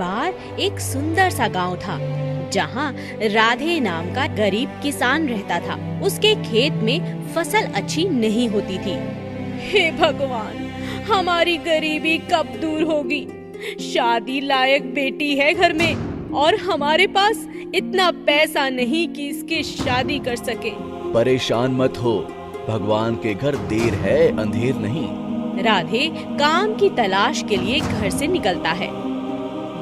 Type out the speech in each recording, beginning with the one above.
बार एक सुंदर सा गांव था जहां राधे नाम का गरीब किसान रहता था। उसके खेत में फसल अच्छी नहीं होती थी। हे भगवान, हमारी गरीबी कब दूर होगी? शादी लायक बेटी है घर में और हमारे पास इतना पैसा नहीं कि इसकी शादी कर सके। परेशान मत हो, भगवान के घर देर है अंधेर नहीं। राधे काम की तलाश के लिए घर से निकलता है।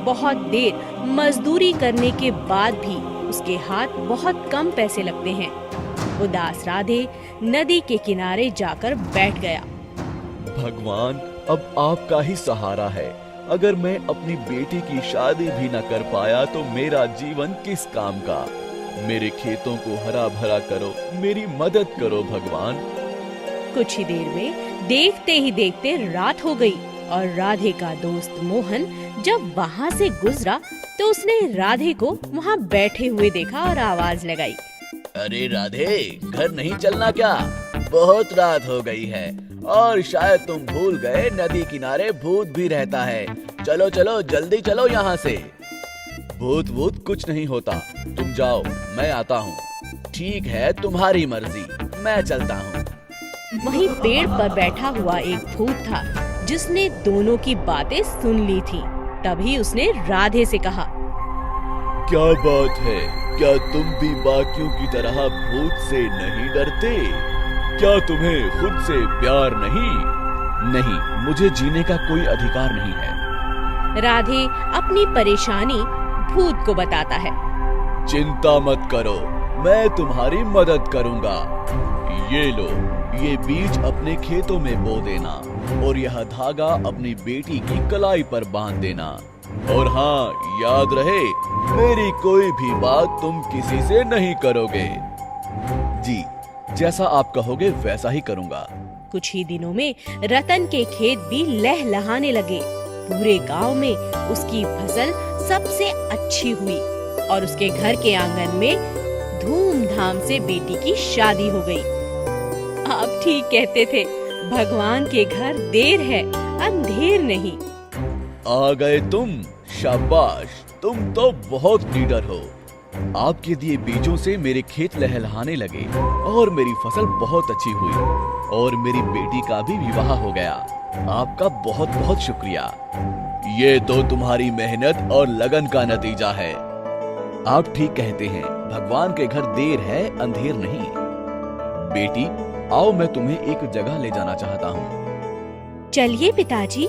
बहुत देर मजदूरी करने के बाद भी उसके हाथ बहुत कम पैसे लगते हैं। उदास राधे नदी के किनारे जाकर बैठ गया। भगवान, अब आपका ही सहारा है। अगर मैं अपनी बेटी की शादी भी न कर पाया तो मेरा जीवन किस काम का। मेरे खेतों को हरा भरा करो, मेरी मदद करो भगवान। कुछ ही देर में देखते ही देखते रात हो गई और राधे का दोस्त मोहन जब वहाँ से गुजरा तो उसने राधे को वहाँ बैठे हुए देखा और आवाज लगाई। अरे राधे, घर नहीं चलना क्या? बहुत रात हो गई है और शायद तुम भूल गए नदी किनारे भूत भी रहता है। चलो चलो जल्दी चलो यहाँ से। भूत वूत कुछ नहीं होता, तुम जाओ, मैं आता हूँ। ठीक है, तुम्हारी मर्जी, मैं चलता हूँ। वहीं पेड़ पर बैठा हुआ एक भूत था जिसने दोनों की बातें सुन ली थी। तभी उसने राधे से कहा, क्या बात है? क्या तुम भी बाकियों की तरह भूत से नहीं डरते? क्या तुम्हें खुद से प्यार नहीं? नहीं, मुझे जीने का कोई अधिकार नहीं है। राधे अपनी परेशानी भूत को बताता है। चिंता मत करो, मैं तुम्हारी मदद करूंगा। ये लो, ये बीज अपने खेतों में बो देना और यह धागा अपनी बेटी की कलाई पर बांध देना। और हाँ, याद रहे, मेरी कोई भी बात तुम किसी से नहीं करोगे। जी, जैसा आप कहोगे वैसा ही करूंगा। कुछ ही दिनों में रतन के खेत भी लहलहाने लगे। पूरे गांव में उसकी फसल सबसे अच्छी हुई और उसके घर के आंगन में धूमधाम से बेटी की शादी हो गई। आप ठीक कहते थे, भगवान के घर देर है अंधेर नहीं। आ गए तुम, शाबाश, तुम तो बहुत लीडर हो। आपके दिए बीजों से मेरे खेत लहलहाने लगे और मेरी फसल बहुत अच्छी हुई और मेरी बेटी का भी विवाह हो गया। आपका बहुत बहुत शुक्रिया। ये तो तुम्हारी मेहनत और लगन का नतीजा है। आप ठीक कहते हैं, भगवान के घर देर है अंधेर नहीं। बेटी, आओ, मैं तुम्हें एक जगह ले जाना चाहता हूँ। चलिए पिताजी।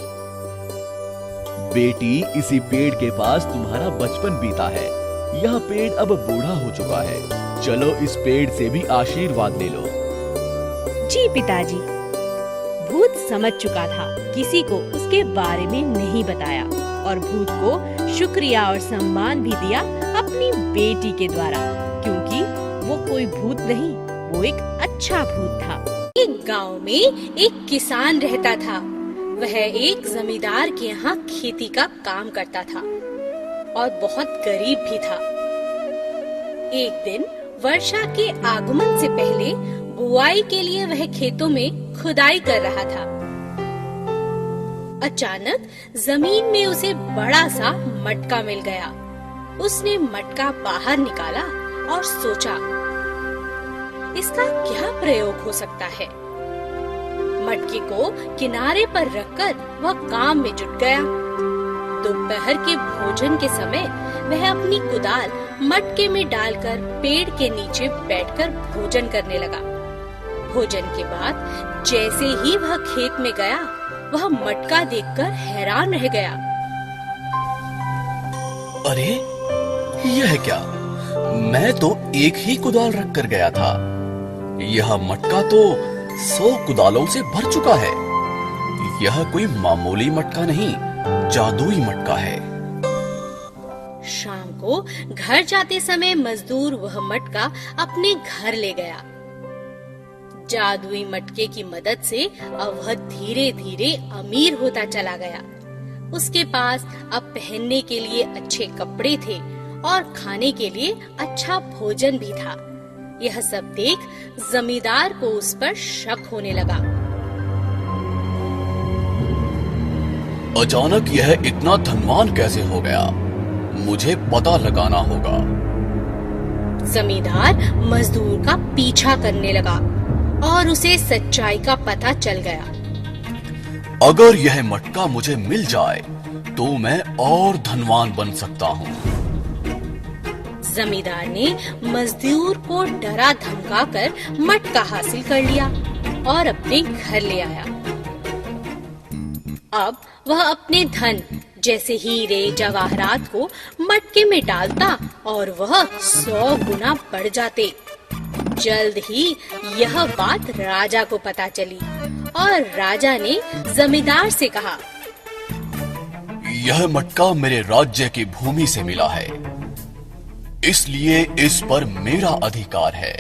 बेटी, इसी पेड़ के पास तुम्हारा बचपन बीता है। यह पेड़ अब बूढ़ा हो चुका है। चलो इस पेड़ से भी आशीर्वाद ले लो। जी पिताजी। भूत समझ चुका था, किसी को उसके बारे में नहीं बताया और भूत को शुक्रिया और सम्मान भी दिया अपनी बेटी के द्वारा, क्योंकि वो कोई भूत नहीं, वो एक अच्छा भूत था। एक गांव में एक किसान रहता था। वह एक जमींदार के यहाँ खेती का काम करता था और बहुत गरीब भी था। एक दिन वर्षा के आगमन से पहले बुआई के लिए वह खेतों में खुदाई कर रहा था। अचानक जमीन में उसे बड़ा सा मटका मिल गया। उसने मटका बाहर निकाला और सोचा, इसका क्या प्रयोग हो सकता है। मटके को किनारे पर रखकर वह काम में जुट गया। दोपहर के भोजन के समय वह अपनी कुदाल मटके में डालकर पेड़ के नीचे बैठकर भोजन करने लगा। भोजन के बाद जैसे ही वह खेत में गया, वह मटका देखकर हैरान रह गया। अरे, यह क्या? मैं तो एक ही कुदाल रख कर गया था। यह मटका तो 100 कुदालों से भर चुका है। यह कोई मामूली मटका नहीं, जादुई मटका है। शाम को घर जाते समय मजदूर वह मटका अपने घर ले गया। जादुई मटके की मदद से अब वह धीरे धीरे अमीर होता चला गया। उसके पास अब पहनने के लिए अच्छे कपड़े थे और खाने के लिए अच्छा भोजन भी था। यह सब देख जमींदार को उस पर शक होने लगा। अचानक यह इतना धनवान कैसे हो गया? मुझे पता लगाना होगा। जमींदार मजदूर का पीछा करने लगा और उसे सच्चाई का पता चल गया। अगर यह मटका मुझे मिल जाए तो मैं और धनवान बन सकता हूँ। जमींदार ने मजदूर को डरा धमकाकर मटका हासिल कर लिया और अपने घर ले आया। अब वह अपने धन जैसे हीरे जवाहरात को मटके में डालता और वह 100 गुना बढ़ जाते। जल्द ही यह बात राजा को पता चली और राजा ने जमींदार से कहा, यह मटका मेरे राज्य की भूमि से मिला है, इसलिए इस पर मेरा अधिकार है।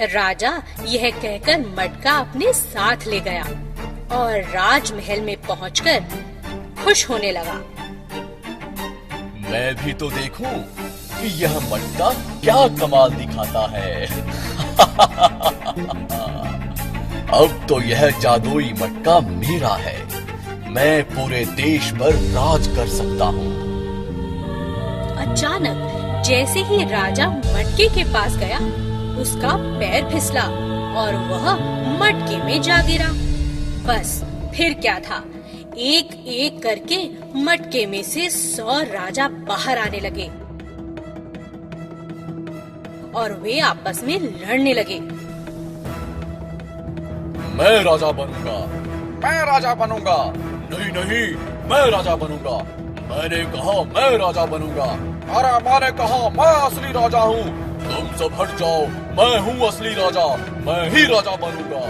राजा यह कहकर मटका अपने साथ ले गया और राजमहल में पहुंचकर खुश होने लगा। मैं भी तो देखूं कि यह मटका क्या कमाल दिखाता है। अब तो यह जादुई मटका मेरा है। मैं पूरे देश पर राज कर सकता हूँ। अचानक जैसे ही राजा मटके के पास गया, उसका पैर फिसला और वह मटके में जा गिरा। बस फिर क्या था, एक एक करके मटके में से 100 राजा बाहर आने लगे और वे आपस में लड़ने लगे। मैं राजा बनूंगा, मैं राजा बनूंगा, नहीं नहीं मैं राजा बनूंगा, मैंने कहा मैं राजा बनूंगा, अरे मैंने कहा मैं असली राजा हूँ, तुम सब हट जाओ, मैं हूँ असली राजा, मैं ही राजा बनूंगा।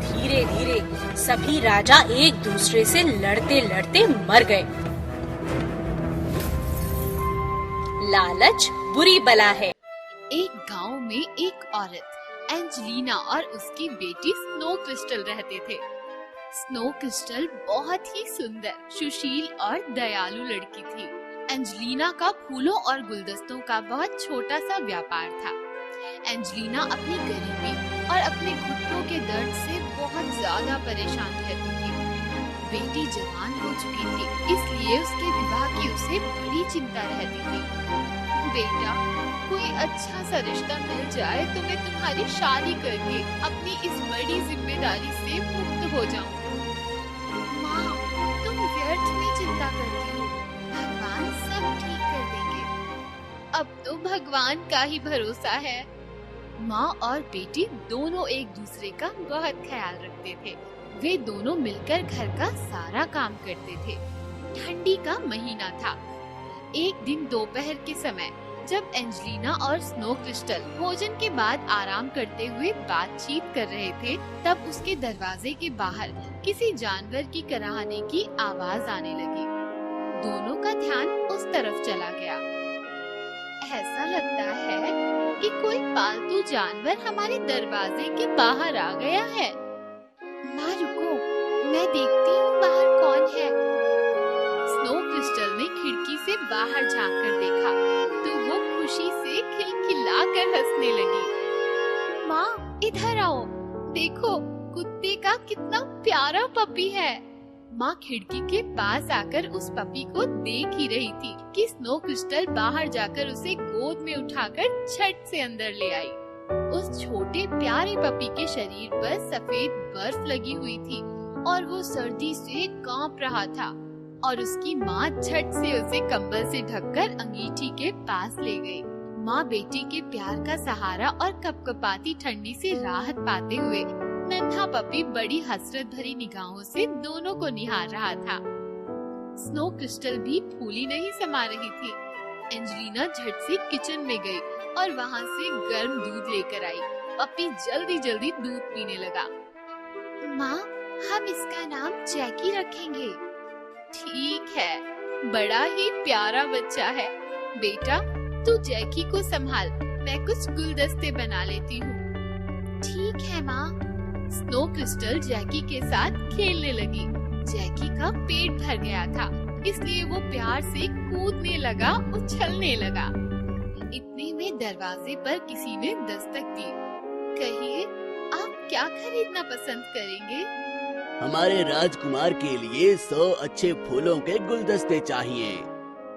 धीरे धीरे सभी राजा एक दूसरे से लड़ते लड़ते मर गए। लालच बुरी बला है। एक गांव में एक औरत एंजेलिना और उसकी बेटी स्नो क्रिस्टल रहते थे। स्नो क्रिस्टल बहुत ही सुंदर, सुशील और दयालु लड़की थी। एंजेलिना का फूलों और गुलदस्तों का बहुत छोटा सा व्यापार था। एंजेलिना अपनी गरीबी और अपने घुटनों के दर्द से बहुत ज्यादा परेशान रहती थी। बेटी जवान हो चुकी थी, इसलिए उसके विवाह की उसे बड़ी चिंता रहती थी। बेटा, कोई अच्छा सा रिश्ता मिल जाए तो मैं तुम्हारी शादी करके अपनी इस बड़ी जिम्मेदारी से मुक्त हो जाऊं। माँ, तुम व्यर्थ में चिंता करती हो, भगवान सब ठीक कर देंगे। अब तो भगवान का ही भरोसा है। माँ और बेटी दोनों एक दूसरे का बहुत ख्याल रखते थे। वे दोनों मिलकर घर का सारा काम करते थे। ठंडी का महीना था। एक दिन दोपहर के समय जब एंजेलिना और स्नो क्रिस्टल भोजन के बाद आराम करते हुए बातचीत कर रहे थे, तब उसके दरवाजे के बाहर किसी जानवर की कराहने की आवाज आने लगी। दोनों का ध्यान उस तरफ चला गया। ऐसा लगता है कि कोई पालतू जानवर हमारे दरवाजे के बाहर आ गया है। माँ रुको, मैं देखती हूँ बाहर कौन है। स्नो क्रिस्टल ने खिड़की से बाहर झांक कर देखा तो वो खुशी से खिलखिलाकर हंसने लगी। माँ इधर आओ, देखो कुत्ते का कितना प्यारा पपी है। माँ खिड़की के पास आकर उस पपी को देख ही रही थी कि स्नो क्रिस्टल बाहर जाकर उसे गोद में उठाकर झट से अंदर ले आई। उस छोटे प्यारे पपी के शरीर पर सफेद बर्फ लगी हुई थी और वो सर्दी से कांप रहा था और उसकी माँ झट से उसे कंबल से ढककर अंगीठी के पास ले गई। माँ बेटी के प्यार का सहारा और कपकपाती ठंडी से राहत पाते हुए नन्हा पपी बड़ी हसरत भरी निगाहों से दोनों को निहार रहा था। स्नो क्रिस्टल भी फूली नहीं समा रही थी। एंजेलिना झट से किचन में गई और वहाँ से गर्म दूध लेकर आई। पपी जल्दी जल्दी दूध पीने लगा। माँ, हम इसका नाम जैकी रखेंगे। ठीक है, बड़ा ही प्यारा बच्चा है। बेटा, तू जैकी को संभाल, मैं कुछ गुलदस्ते बना लेती हूँ। ठीक है माँ। स्नो क्रिस्टल जैकी के साथ खेलने लगी। जैकी का पेट भर गया था, इसलिए वो प्यार से कूदने लगा, उछलने लगा। इतने में दरवाजे पर किसी ने दस्तक दी। कहिए, आप क्या खरीदना पसंद करेंगे? हमारे राजकुमार के लिए 100 अच्छे फूलों के गुलदस्ते चाहिए।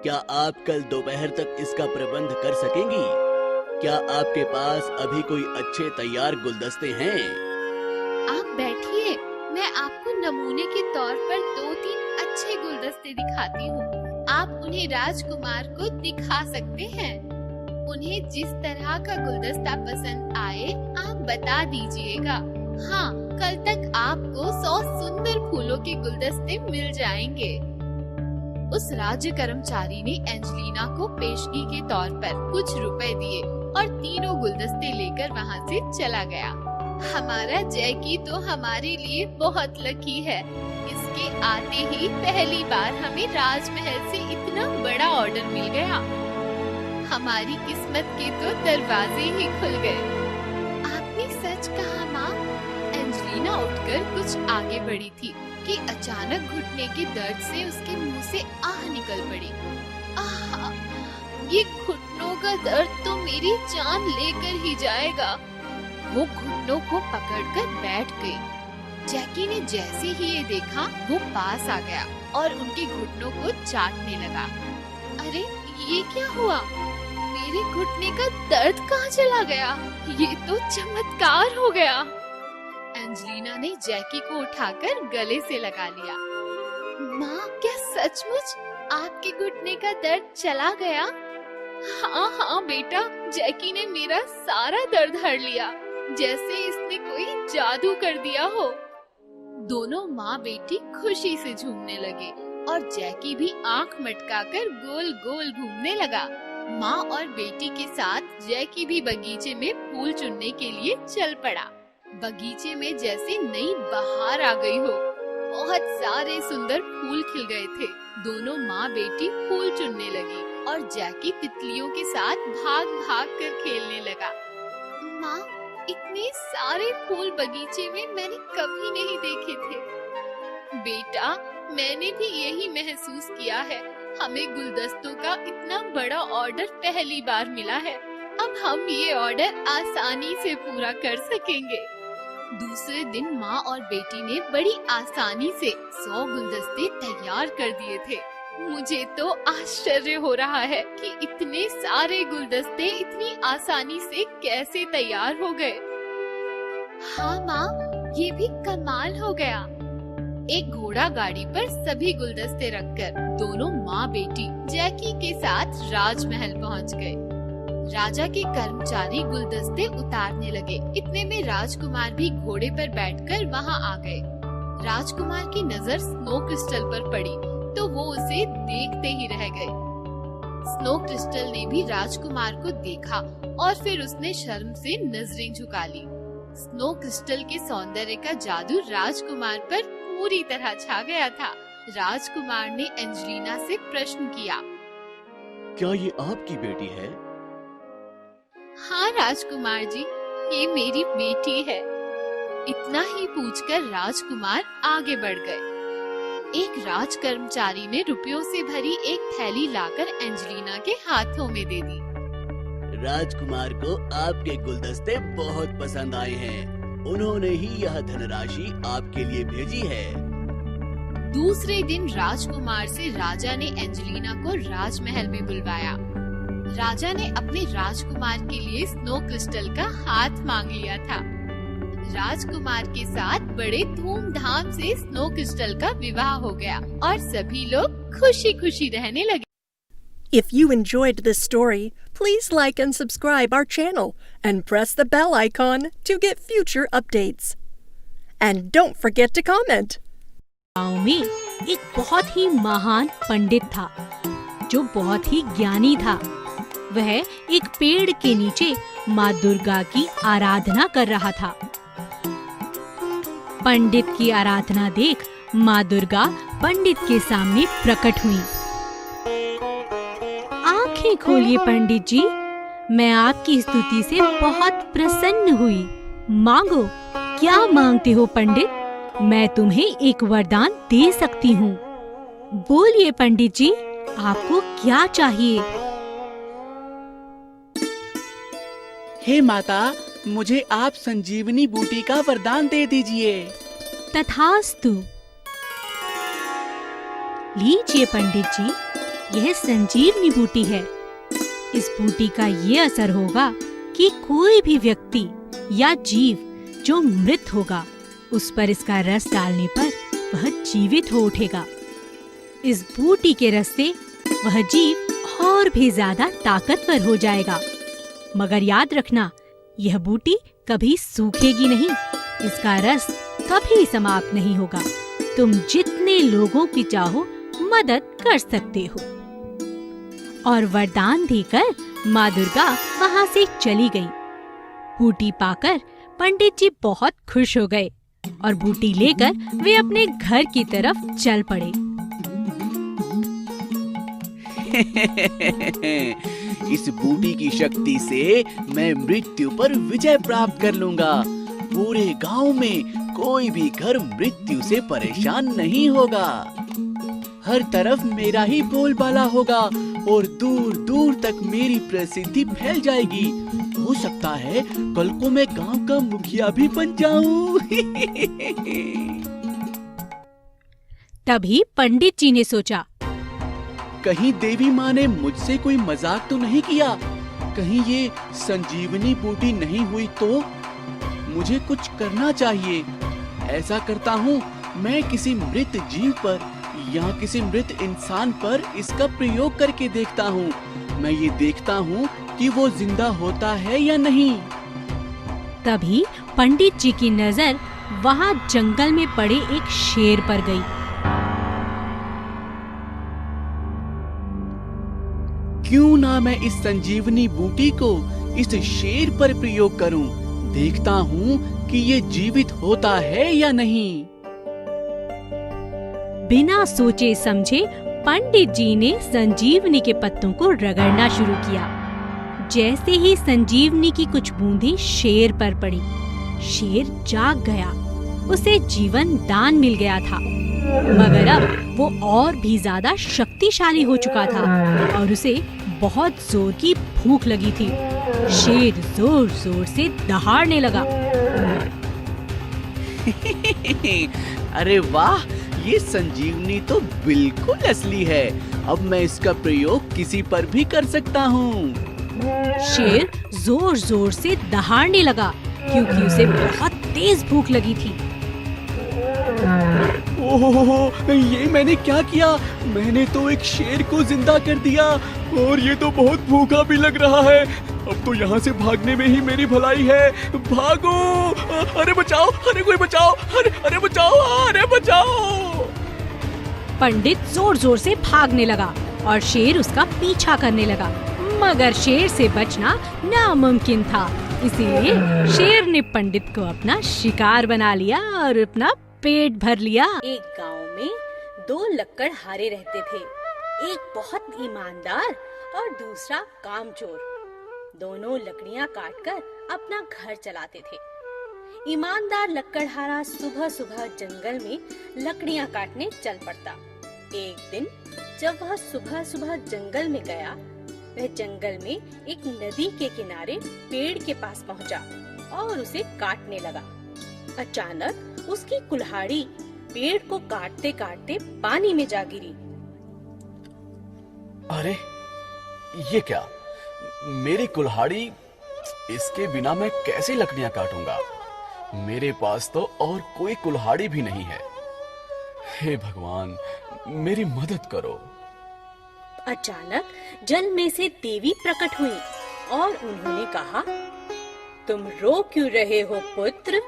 क्या आप कल दोपहर तक इसका प्रबंध कर सकेंगी? क्या आपके पास अभी कोई अच्छे तैयार गुलदस्ते हैं? आप बैठिए, मैं आपको नमूने के तौर पर 2-3 अच्छे गुलदस्ते दिखाती हूँ। आप उन्हें राजकुमार को दिखा सकते हैं। उन्हें जिस तरह का गुलदस्ता पसंद आए आप बता दीजिएगा। हाँ, कल तक आपको 100 सुंदर फूलों के गुलदस्ते मिल जाएंगे। उस राज्य कर्मचारी ने एंजेलिना को पेशगी के तौर पर कुछ रुपए दिए और तीनों गुलदस्ते लेकर वहाँ से चला गया। हमारा जैकी तो हमारे लिए बहुत लकी है। इसके आते ही पहली बार हमें राजमहल से इतना बड़ा ऑर्डर मिल गया। हमारी किस्मत के तो दरवाजे ही खुल गए। आपने सच कहा माँ। एंजेलिना उठकर कुछ आगे बढ़ी थी कि अचानक घुटने के दर्द से उसके मुंह से आह निकल पड़ी। आह, ये घुटनों का दर्द तो मेरी जान लेकर ही जाएगा। वो घुटनों को पकड़कर बैठ गई। जैकी ने जैसे ही ये देखा वो पास आ गया और उनके घुटनों को चाटने लगा। अरे ये क्या हुआ? मेरे घुटने का दर्द कहाँ चला गया? ये तो चमत्कार हो गया। एंजेलिना ने जैकी को उठाकर गले से लगा लिया। माँ, क्या सचमुच आपके घुटने का दर्द चला गया? हाँ हाँ बेटा, जैकी ने मेरा सारा दर्द हर लिया, जैसे इसने कोई जादू कर दिया हो। दोनों माँ बेटी खुशी से झूमने लगे और जैकी भी आंख मटकाकर गोल गोल घूमने लगा। माँ और बेटी के साथ जैकी भी बगीचे में फूल चुनने के लिए चल पड़ा। बगीचे में जैसे नई बहार आ गई हो। बहुत सारे सुंदर फूल खिल गए थे। दोनों माँ बेटी फूल चुनने लगी और जैकी तितलियों के साथ भाग भाग कर खेलने लगा। माँ, इतने सारे फूल बगीचे में मैंने कभी नहीं देखे थे। बेटा, मैंने भी यही महसूस किया है। हमें गुलदस्तों का इतना बड़ा ऑर्डर पहली बार मिला है। अब हम ये ऑर्डर आसानी से पूरा कर सकेंगे। दूसरे दिन माँ और बेटी ने बड़ी आसानी से 100 गुलदस्ते तैयार कर दिए थे। मुझे तो आश्चर्य हो रहा है कि इतने सारे गुलदस्ते इतनी आसानी से कैसे तैयार हो गए। हाँ माँ, ये भी कमाल हो गया। एक घोड़ा गाड़ी पर सभी गुलदस्ते रखकर दोनों माँ बेटी जैकी के साथ राजमहल पहुँच गए। राजा के कर्मचारी गुलदस्ते उतारने लगे। इतने में राजकुमार भी घोड़े पर बैठकर वहाँ आ गए। राजकुमार की नजर स्नो क्रिस्टल पर पड़ी तो वो उसे देखते ही रह गए। स्नो क्रिस्टल ने भी राजकुमार को देखा और फिर उसने शर्म से नजरें झुका ली। स्नो क्रिस्टल के सौंदर्य का जादू राजकुमार पर पूरी तरह छा गया था। राजकुमार ने एंजेलिना से प्रश्न किया, क्या ये आपकी बेटी है? हाँ राजकुमार जी, ये मेरी बेटी है। इतना ही पूछकर राजकुमार आगे बढ़ गए। एक राज कर्मचारी ने रुपयों से भरी एक थैली लाकर एंजेलिना के हाथों में दे दी। राजकुमार को आपके गुलदस्ते बहुत पसंद आए हैं। उन्होंने ही यह धनराशि आपके लिए भेजी है। दूसरे दिन राजकुमार से राजा ने एंजेलिना को राजमहल में बुलवाया। राजा ने अपने राजकुमार के लिए स्नो क्रिस्टल का हाथ मांग लिया था। राजकुमार के साथ बड़े धूमधाम से स्नो क्रिस्टल का विवाह हो गया और सभी लोग खुशी खुशी रहने लगे। If you enjoyed this story, please like and subscribe our channel and press the bell icon to get future updates. And don't forget to comment. गांव में एक बहुत ही महान पंडित था जो बहुत ही ज्ञानी था। वह एक पेड़ के नीचे माँ दुर्गा की आराधना कर रहा था। पंडित की आराधना देख माँ दुर्गा पंडित के सामने प्रकट हुई। आंखें खोलिए पंडित जी, मैं आपकी स्तुति से बहुत प्रसन्न हुई। मांगो, क्या मांगते हो पंडित? मैं तुम्हें एक वरदान दे सकती हूँ। बोलिए पंडित जी, आपको क्या चाहिए? हे माता, मुझे आप संजीवनी बूटी का वरदान दे दीजिए। तथास्तु। लीजिए पंडित जी, यह संजीवनी बूटी है। इस बूटी का ये असर होगा कि कोई भी व्यक्ति या जीव जो मृत होगा, उस पर इसका रस डालने पर वह जीवित हो उठेगा। इस बूटी के रस से वह जीव और भी ज्यादा ताकतवर हो जाएगा। मगर याद रखना, यह बूटी कभी सूखेगी नहीं, इसका रस कभी समाप्त नहीं होगा। तुम जितने लोगों की चाहो मदद कर सकते हो। और वरदान देकर माँ दुर्गा वहाँ से चली गई। बूटी पाकर पंडित जी बहुत खुश हो गए और बूटी लेकर वे अपने घर की तरफ चल पड़े। इस बूटी की शक्ति से मैं मृत्यु पर विजय प्राप्त कर लूंगा। पूरे गांव में कोई भी घर मृत्यु से परेशान नहीं होगा। हर तरफ मेरा ही बोलबाला होगा और दूर दूर तक मेरी प्रसिद्धि फैल जाएगी। हो सकता है कल को मैं गांव का मुखिया भी बन जाऊं। तभी पंडित जी ने सोचा, कहीं देवी माँ ने मुझसे कोई मजाक तो नहीं किया? कहीं ये संजीवनी बूटी नहीं हुई तो? मुझे कुछ करना चाहिए। ऐसा करता हूँ, मैं किसी मृत जीव पर या किसी मृत इंसान पर इसका प्रयोग करके देखता हूँ। मैं ये देखता हूँ कि वो जिंदा होता है या नहीं। तभी पंडित जी की नजर वहाँ जंगल में पड़े एक शेर पर गई। क्यों ना मैं इस संजीवनी बूटी को इस शेर पर प्रयोग करूं। देखता हूं कि ये जीवित होता है या नहीं। बिना सोचे समझे पंडित जी ने संजीवनी के पत्तों को रगड़ना शुरू किया। जैसे ही संजीवनी की कुछ बूंदें शेर पर पड़ी, शेर जाग गया। उसे जीवन दान मिल गया था, मगर अब वो और भी ज्यादा शक्तिशाली हो चुका था और उसे बहुत जोर की भूख लगी थी। शेर जोर जोर से दहाड़ने लगा। अरे वाह, ये संजीवनी तो बिल्कुल असली है। अब मैं इसका प्रयोग किसी पर भी कर सकता हूँ। शेर जोर जोर से दहाड़ने लगा क्योंकि उसे बहुत तेज भूख लगी थी। ओह, ये मैंने क्या किया? मैंने तो एक शेर को जिंदा कर दिया और ये तो बहुत भूखा भी लग रहा है। अब तो यहाँ से भागने में ही मेरी भलाई है। भागो! अरे बचाओ! अरे कोई बचाओ! अरे बचाओ! अरे बचाओ! पंडित जोर जोर से भागने लगा और शेर उसका पीछा करने लगा, मगर शेर से बचना नामुमकिन था। इसीलिए शेर ने पंडित को अपना शिकार बना लिया और अपना पेट भर लिया। एक गांव में दो लकड़हारे रहते थे, एक बहुत ईमानदार और दूसरा कामचोर। दोनों लकड़ियां काटकर अपना घर चलाते थे। ईमानदार लकड़हारा सुबह सुबह जंगल में लकड़ियां काटने चल पड़ता। एक दिन जब वह सुबह सुबह जंगल में गया, वह जंगल में एक नदी के किनारे पेड़ के पास पहुंचा और उसे काटने लगा। अचानक उसकी कुल्हाड़ी पेड़ को काटते काटते पानी में जा गिरी। अरे ये क्या? मेरी कुल्हाड़ी, इसके बिना मैं कैसे लकड़ियां काटूंगा? मेरे पास तो और कोई कुल्हाड़ी भी नहीं है। हे भगवान, मेरी मदद करो। अचानक जल में से देवी प्रकट हुई और उन्होंने कहा, तुम रो क्यों रहे हो पुत्र?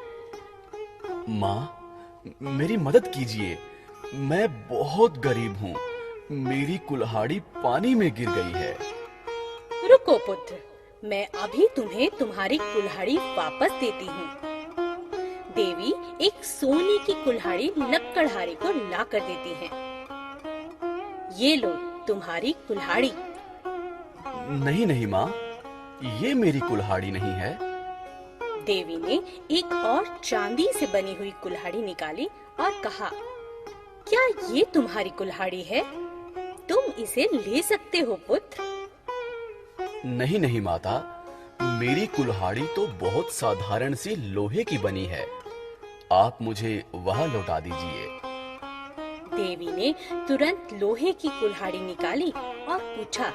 माँ, मेरी मदद कीजिए। मैं बहुत गरीब हूँ। मेरी कुल्हाड़ी पानी में गिर गई है। रुको पुत्र, मैं अभी तुम्हें तुम्हारी कुल्हाड़ी वापस देती हूँ। देवी एक सोने की कुल्हाड़ी लकड़हारे को ला कर देती हैं। ये लो तुम्हारी कुल्हाड़ी। नहीं नहीं माँ, ये मेरी कुल्हाड़ी नहीं है। देवी ने एक और चांदी से बनी हुई कुल्हाड़ी निकाली और कहा, क्या ये तुम्हारी कुल्हाड़ी है? तुम इसे ले सकते हो पुत्र। नहीं नहीं माता, मेरी कुल्हाड़ी तो बहुत साधारण सी लोहे की बनी है। आप मुझे वह लौटा दीजिए। देवी ने तुरंत लोहे की कुल्हाड़ी निकाली और पूछा,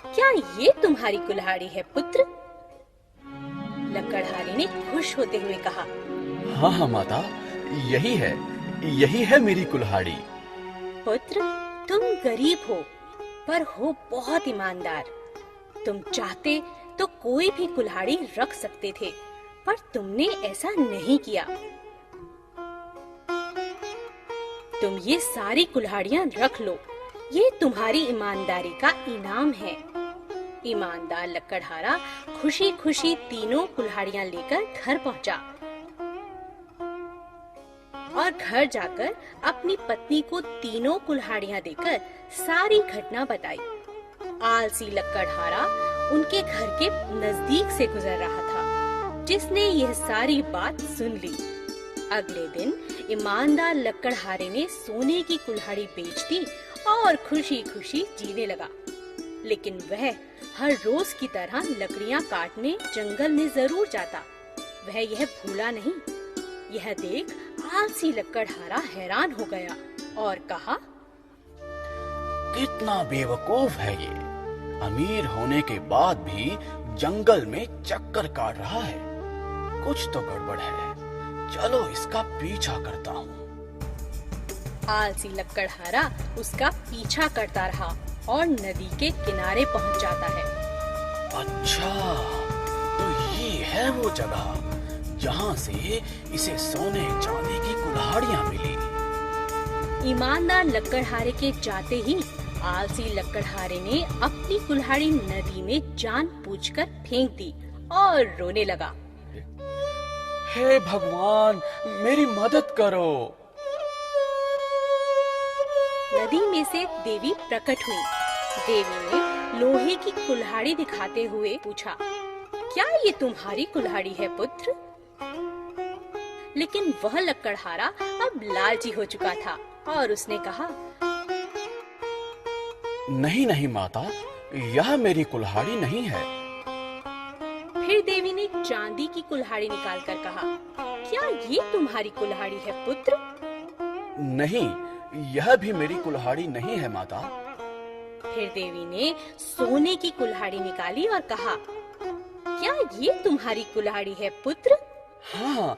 क्या ये तुम्हारी कुल्हाड़ी है पुत्र? लकड़हारे ने खुश होते हुए कहा, हाँ हाँ माता, यही है मेरी कुल्हाड़ी। पुत्र, तुम गरीब हो पर हो बहुत ईमानदार। तुम चाहते तो कोई भी कुल्हाड़ी रख सकते थे, पर तुमने ऐसा नहीं किया। तुम ये सारी कुल्हाड़ियां रख लो, ये तुम्हारी ईमानदारी का इनाम है। ईमानदार लकड़हारा खुशी खुशी तीनों कुल्हाड़ियां लेकर घर पहुंचा और घर जाकर अपनी पत्नी को तीनों कुल्हाड़ियां देकर सारी घटना बताई। आलसी लकड़हारा उनके घर के नजदीक से गुजर रहा था, जिसने यह सारी बात सुन ली। अगले दिन ईमानदार लकड़हारे ने सोने की कुल्हाड़ी बेच दी और खुशी खुशी जीने लगा। लेकिन वह हर रोज की तरह लकड़ियां काटने जंगल में जरूर जाता। वह यह भूला नहीं। यह देख आलसी लकड़हारा हैरान हो गया और कहा, कितना बेवकूफ है ये, अमीर होने के बाद भी जंगल में चक्कर काट रहा है। कुछ तो गड़बड़ है, चलो इसका पीछा करता हूँ। आलसी लकड़हारा उसका पीछा करता रहा और नदी के किनारे पहुँच जाता है। अच्छा, तो ये है वो जगह जहाँ से इसे सोने चांदी की कुल्हाड़ियाँ मिली। ईमानदार लकड़हारे के जाते ही आलसी लकड़हारे ने अपनी कुल्हाड़ी नदी में जानबूझकर फेंक दी और रोने लगा। हे भगवान, मेरी मदद करो। नदी में से देवी प्रकट हुई। देवी ने लोहे की कुल्हाड़ी दिखाते हुए पूछा, क्या ये तुम्हारी कुल्हाड़ी है पुत्र? लेकिन वह लकड़हारा अब लालची हो चुका था और उसने कहा, नहीं माता, यह मेरी कुल्हाड़ी नहीं है। फिर देवी ने चांदी की कुल्हाड़ी निकालकर कहा, क्या ये तुम्हारी कुल्हाड़ी है पुत्र? नहीं, यह भी मेरी कुल्हाड़ी नहीं है माता। फिर देवी ने सोने की कुल्हाड़ी निकाली और कहा, क्या ये तुम्हारी कुल्हाड़ी है पुत्र? हाँ,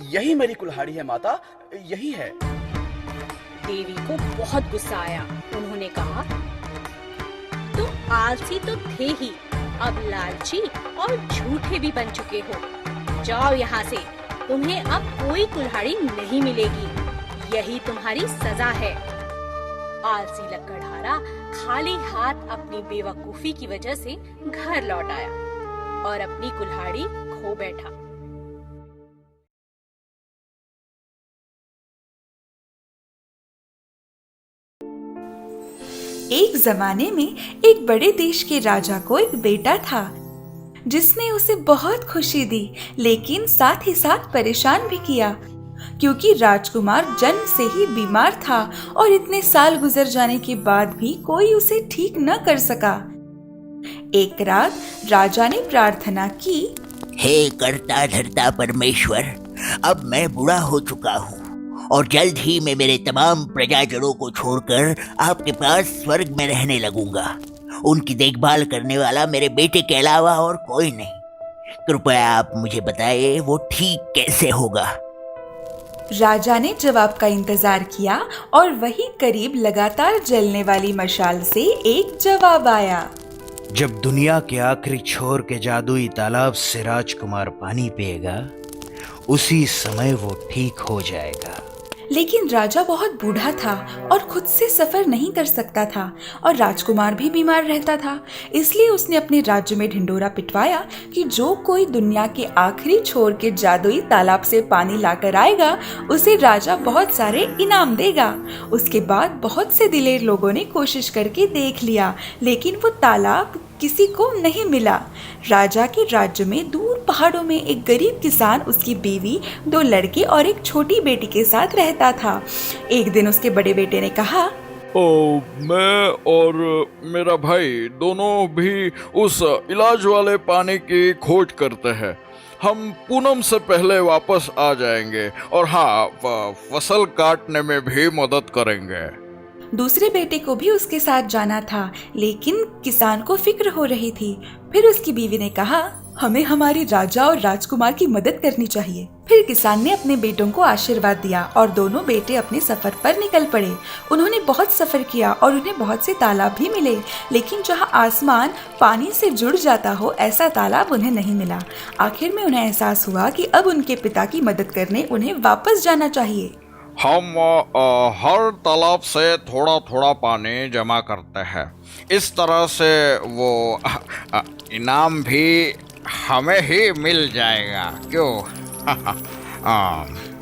यही मेरी कुल्हाड़ी है माता, यही है। देवी को बहुत गुस्सा आया। उन्होंने कहा, तुम आलसी तो थे ही, अब लालची और झूठे भी बन चुके हो। जाओ यहाँ से, तुम्हें अब कोई कुल्हाड़ी नहीं मिलेगी। यही तुम्हारी सजा है। आलसी लकड़हारा खाली हाथ अपनी बेवकूफी की वजह से घर लौट आया और अपनी कुल्हाड़ी खो बैठा। एक जमाने में एक बड़े देश के राजा को एक बेटा था, जिसने उसे बहुत खुशी दी, लेकिन साथ ही साथ परेशान भी किया, क्योंकि राजकुमार जन्म से ही बीमार था और इतने साल गुजर जाने के बाद भी कोई उसे ठीक न कर सका। एक रात राजा ने प्रार्थना की, हे करता धरता परमेश्वर, अब मैं बूढ़ा हो चुका हूँ और जल्द ही मैं मेरे तमाम प्रजाजनों को छोड़कर आपके पास स्वर्ग में रहने लगूंगा। उनकी देखभाल करने वाला मेरे बेटे के अलावा और कोई नहीं। कृपया आप मुझे बताइए वो ठीक कैसे होगा। राजा ने जवाब का इंतजार किया और वही करीब लगातार जलने वाली मशाल से एक जवाब आया। जब दुनिया के आखिरी छोर के जादुई तालाब से राजकुमार पानी पिएगा, उसी समय वो ठीक हो जाएगा। लेकिन राजा बहुत बूढ़ा था और खुद से सफर नहीं कर सकता था और राजकुमार भी बीमार रहता था। इसलिए उसने अपने राज्य में ढिंडोरा पिटवाया कि जो कोई दुनिया के आखिरी छोर के जादुई तालाब से पानी लाकर आएगा, उसे राजा बहुत सारे इनाम देगा। उसके बाद बहुत से दिलेर लोगों ने कोशिश करके देख लिया, लेकिन वो तालाब किसी को नहीं मिला। राजा के राज्य में दूर पहाड़ों में एक गरीब किसान, उसकी बीवी, 2 लड़के और एक छोटी बेटी के साथ रहता था। एक दिन उसके बड़े बेटे ने कहा, मैं और मेरा भाई दोनों भी उस इलाज वाले पानी की खोज करते हैं। हम पूनम से पहले वापस आ जाएंगे और हाँ, फसल काटने में भी मदद करेंगे। दूसरे बेटे को भी उसके साथ जाना था, लेकिन किसान को फिक्र हो रही थी। फिर उसकी बीवी ने कहा, हमें हमारे राजा और राजकुमार की मदद करनी चाहिए। फिर किसान ने अपने बेटों को आशीर्वाद दिया और दोनों बेटे अपने सफर पर निकल पड़े। उन्होंने बहुत सफर किया और उन्हें बहुत से तालाब भी मिले, लेकिन जहाँ आसमान पानी से जुड़ जाता हो ऐसा तालाब उन्हें नहीं मिला। आखिर में उन्हें एहसास हुआ कि अब उनके पिता की मदद करने उन्हें वापस जाना चाहिए। हम हर तालाब से थोड़ा थोड़ा पानी जमा करते हैं। इस तरह से वो इनाम भी हमें ही मिल जाएगा, क्यों?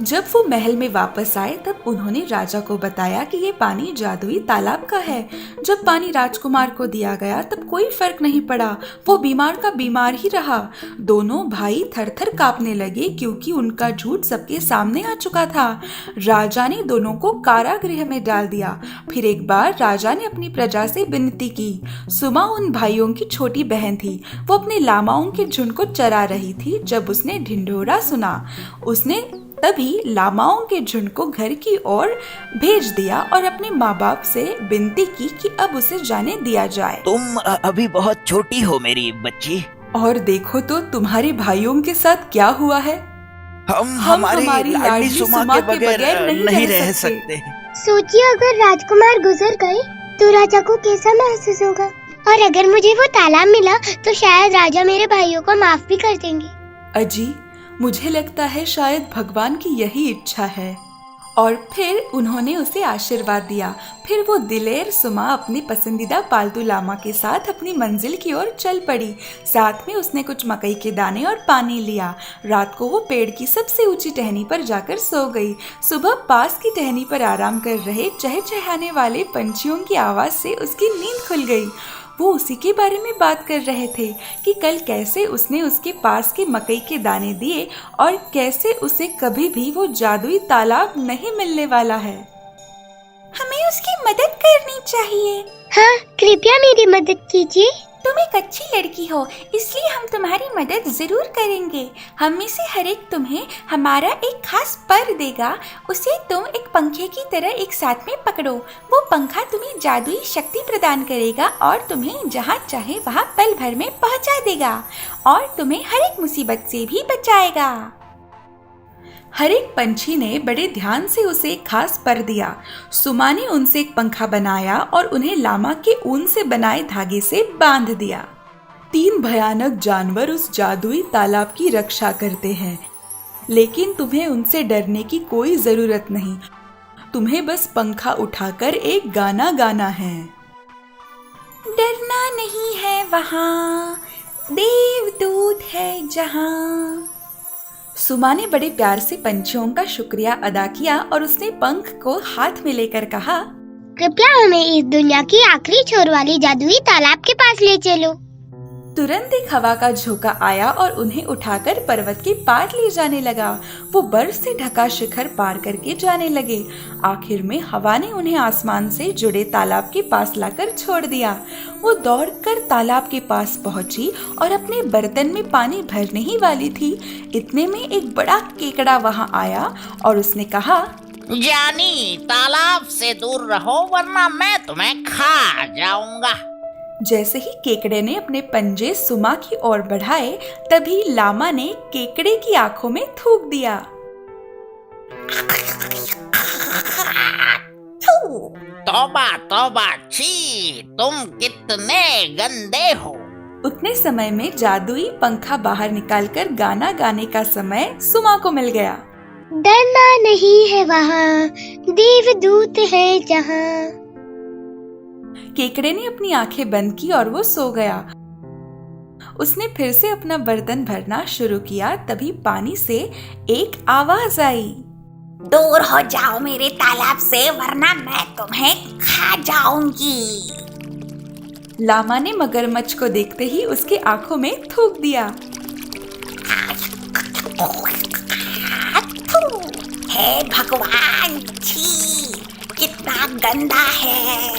जब वो महल में वापस आए तब उन्होंने राजा को बताया कि ये पानी जादुई तालाब का है। जब पानी राजकुमार को दिया गया तब कोई फर्क नहीं पड़ा, वो बीमार का बीमार ही रहा। दोनों भाई थर-थर कांपने लगे क्योंकि उनका झूठ सबके सामने आ चुका था। राजा ने दोनों को कारागृह में डाल दिया। फिर एक बार राजा ने अपनी प्रजा से विनती की। सुमा उन भाइयों की छोटी बहन थी। वो अपने लामाओं के झुंड को चरा रही थी। जब उसने ढिंढोरा सुना, उसने तभी लामाओं के झुंड को घर की ओर भेज दिया और अपने माँ बाप से विनती की कि अब उसे जाने दिया जाए। तुम अभी बहुत छोटी हो मेरी बच्ची। और देखो तो तुम्हारे भाइयों के साथ क्या हुआ है। हम हमारी लाडली सुमा के बगैर नहीं रह सकते। सोचिए, अगर राजकुमार गुजर गए तो राजा को कैसा महसूस होगा, और अगर मुझे वो तालाब मिला तो शायद राजा मेरे भाइयों को माफ भी कर देंगे। अजी, मुझे लगता है शायद भगवान की यही इच्छा है। और फिर उन्होंने उसे आशीर्वाद दिया। फिर वो दिलेर सुमा अपने पसंदीदा पालतू लामा के साथ अपनी मंजिल की ओर चल पड़ी। साथ में उसने कुछ मकई के दाने और पानी लिया। रात को वो पेड़ की सबसे ऊंची टहनी पर जाकर सो गई। सुबह पास की टहनी पर आराम कर रहे चहचहाने वाले पंछियों की आवाज से उसकी नींद खुल गई। वो उसी के बारे में बात कर रहे थे कि कल कैसे उसने उसके पास के मकई के दाने दिए और कैसे उसे कभी भी वो जादुई तालाब नहीं मिलने वाला है। हमें उसकी मदद करनी चाहिए। हाँ, कृपया मेरी मदद कीजिए। तुम एक अच्छी लड़की हो, इसलिए हम तुम्हारी मदद जरूर करेंगे। हम में से हर एक तुम्हें हमारा एक खास पर देगा। उसे तुम एक पंखे की तरह एक साथ में पकड़ो। वो पंखा तुम्हें जादुई शक्ति प्रदान करेगा और तुम्हें जहाँ चाहे वहाँ पल भर में पहुँचा देगा और तुम्हें हर एक मुसीबत से भी बचाएगा। हर एक पंछी ने बड़े ध्यान से उसे एक खास पर दिया। सुमा ने उनसे एक पंखा बनाया और उन्हें लामा के ऊन से बनाए धागे से बांध दिया। 3 भयानक जानवर उस जादुई तालाब की रक्षा करते हैं, लेकिन तुम्हें उनसे डरने की कोई जरूरत नहीं। तुम्हें बस पंखा उठाकर एक गाना गाना है। डरना नहीं है वहाँ, देवदूत है जहाँ। सुमा ने बड़े प्यार से पंछियों का शुक्रिया अदा किया और उसने पंख को हाथ में लेकर कहा, कृपया हमें इस दुनिया की आखिरी छोर वाली जादुई तालाब के पास ले चलो। तुरंत एक हवा का झोंका आया और उन्हें उठाकर पर्वत के पार ले जाने लगा। वो बर्फ से ढका शिखर पार करके जाने लगे। आखिर में हवा ने उन्हें आसमान से जुड़े तालाब के पास लाकर छोड़ दिया। वो दौड़कर तालाब के पास पहुंची और अपने बर्तन में पानी भरने ही वाली थी। इतने में एक बड़ा केकड़ा वहां आया और उसने कहा, जानी, तालाब से दूर रहो वरना मैं तुम्हें खा जाऊंगा। जैसे ही केकड़े ने अपने पंजे सुमा की ओर बढ़ाए, तभी लामा ने केकड़े की आंखों में थूक दिया। तौबा तौबा, छी, तुम कितने गंदे हो। उतने समय में जादुई पंखा बाहर निकालकर गाना गाने का समय सुमा को मिल गया। डरना नहीं है वहाँ, देवदूत है जहाँ। केकड़े ने अपनी आंखें बंद की और वो सो गया। उसने फिर से अपना बर्तन भरना शुरू किया। तभी पानी से एक आवाज आई, दूर हो जाओ मेरे तालाब से वरना मैं तुम्हें खा जाऊंगी। लामा ने मगरमच्छ को देखते ही उसकी आंखों में थूक दिया। हे भगवान, छी, कितना गंदा है।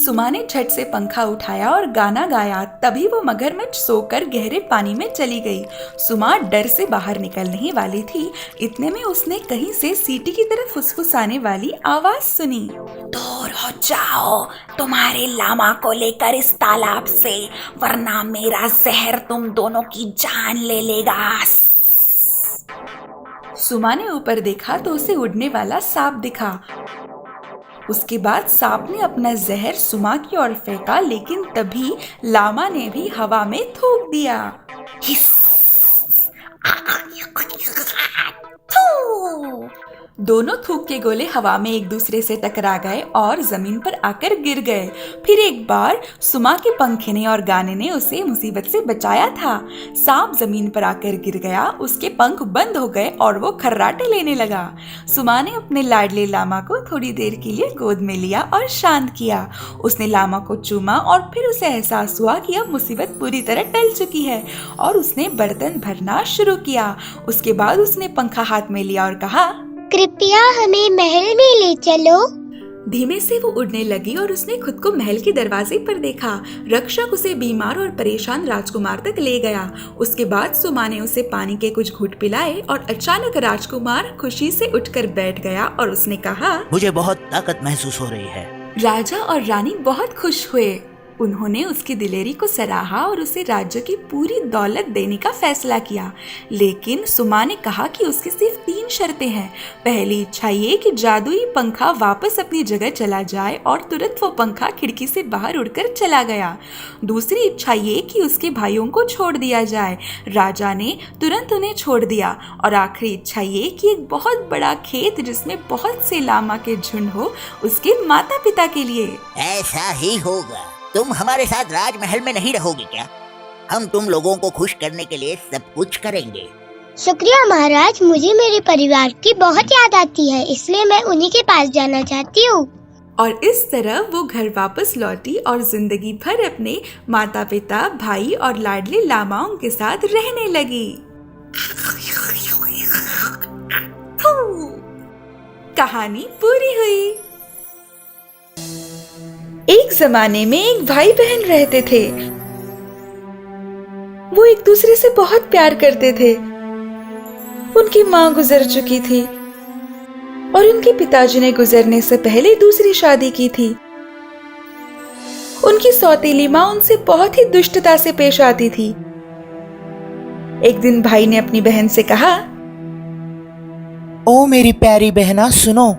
सुमा ने झट से पंखा उठाया और गाना गाया। तभी वो मगरमच्छ सोकर गहरे पानी में चली गई। सुमा डर से बाहर निकलने ही वाली थी, इतने में उसने कहीं से सीटी की तरफ फुसफुसाने वाली आवाज सुनी। दूर हो जाओ तुम्हारे लामा को लेकर इस तालाब से, वरना मेरा जहर तुम दोनों की जान ले लेगा। सुमा ने ऊपर देखा तो उसे उड़ने वाला सांप दिखा। उसके बाद सांप ने अपना जहर सुमा की ओर फेंका, लेकिन तभी लामा ने भी हवा में थूक दिया। दोनों थूक के गोले हवा में एक दूसरे से टकरा गए और जमीन पर आकर गिर गए। फिर एक बार सुमा के पंखिने और गाने ने उसे मुसीबत से बचाया था। सांप जमीन पर आकर गिर गया, उसके पंख बंद हो गए और वो खर्राटे लेने लगा। सुमा ने अपने लाडले लामा को थोड़ी देर के लिए गोद में लिया और शांत किया। उसने लामा को चूमा और फिर उसे एहसास हुआ कि अब मुसीबत पूरी तरह टल चुकी है और उसने बर्तन भरना शुरू किया। उसके बाद उसने पंखा हाथ में लिया और कहा, कृपया हमें महल में ले चलो। धीमे से वो उड़ने लगी और उसने खुद को महल के दरवाजे पर देखा। रक्षक उसे बीमार और परेशान राजकुमार तक ले गया। उसके बाद सुमा ने उसे पानी के कुछ घूंट पिलाए और अचानक राजकुमार खुशी से उठकर बैठ गया और उसने कहा, मुझे बहुत ताकत महसूस हो रही है। राजा और रानी बहुत खुश हुए। उन्होंने उसकी दिलेरी को सराहा और उसे राज्य की पूरी दौलत देने का फैसला किया। लेकिन सुमा ने कहा कि उसकी सिर्फ 3 शर्तें हैं। पहली इच्छा ये कि जादुई पंखा वापस अपनी जगह चला जाए और तुरंत वो पंखा खिड़की से बाहर उड़कर चला गया। दूसरी इच्छा ये कि उसके भाइयों को छोड़ दिया जाए। राजा ने तुरंत उन्हें छोड़ दिया। और आखिरी इच्छा ये कि एक बहुत बड़ा खेत जिसमें बहुत से लामा के झुंड हो, उसके माता पिता के लिए। ऐसा ही होगा। तुम हमारे साथ राजमहल में नहीं रहोगे क्या? हम तुम लोगों को खुश करने के लिए सब कुछ करेंगे। शुक्रिया महाराज, मुझे मेरे परिवार की बहुत याद आती है, इसलिए मैं उन्हीं के पास जाना चाहती हूँ। और इस तरह वो घर वापस लौटी और जिंदगी भर अपने माता पिता, भाई और लाडले लामाओं के साथ रहने लगी। कहानी पूरी हुई। एक जमाने में एक भाई बहन रहते थे। वो एक दूसरे से बहुत प्यार करते थे। उनकी माँ गुजर चुकी थी और उनके पिताजी ने गुजरने से पहले दूसरी शादी की थी। उनकी सौतेली माँ उनसे बहुत ही दुष्टता से पेश आती थी। एक दिन भाई ने अपनी बहन से कहा, ओ मेरी प्यारी बहना, सुनो,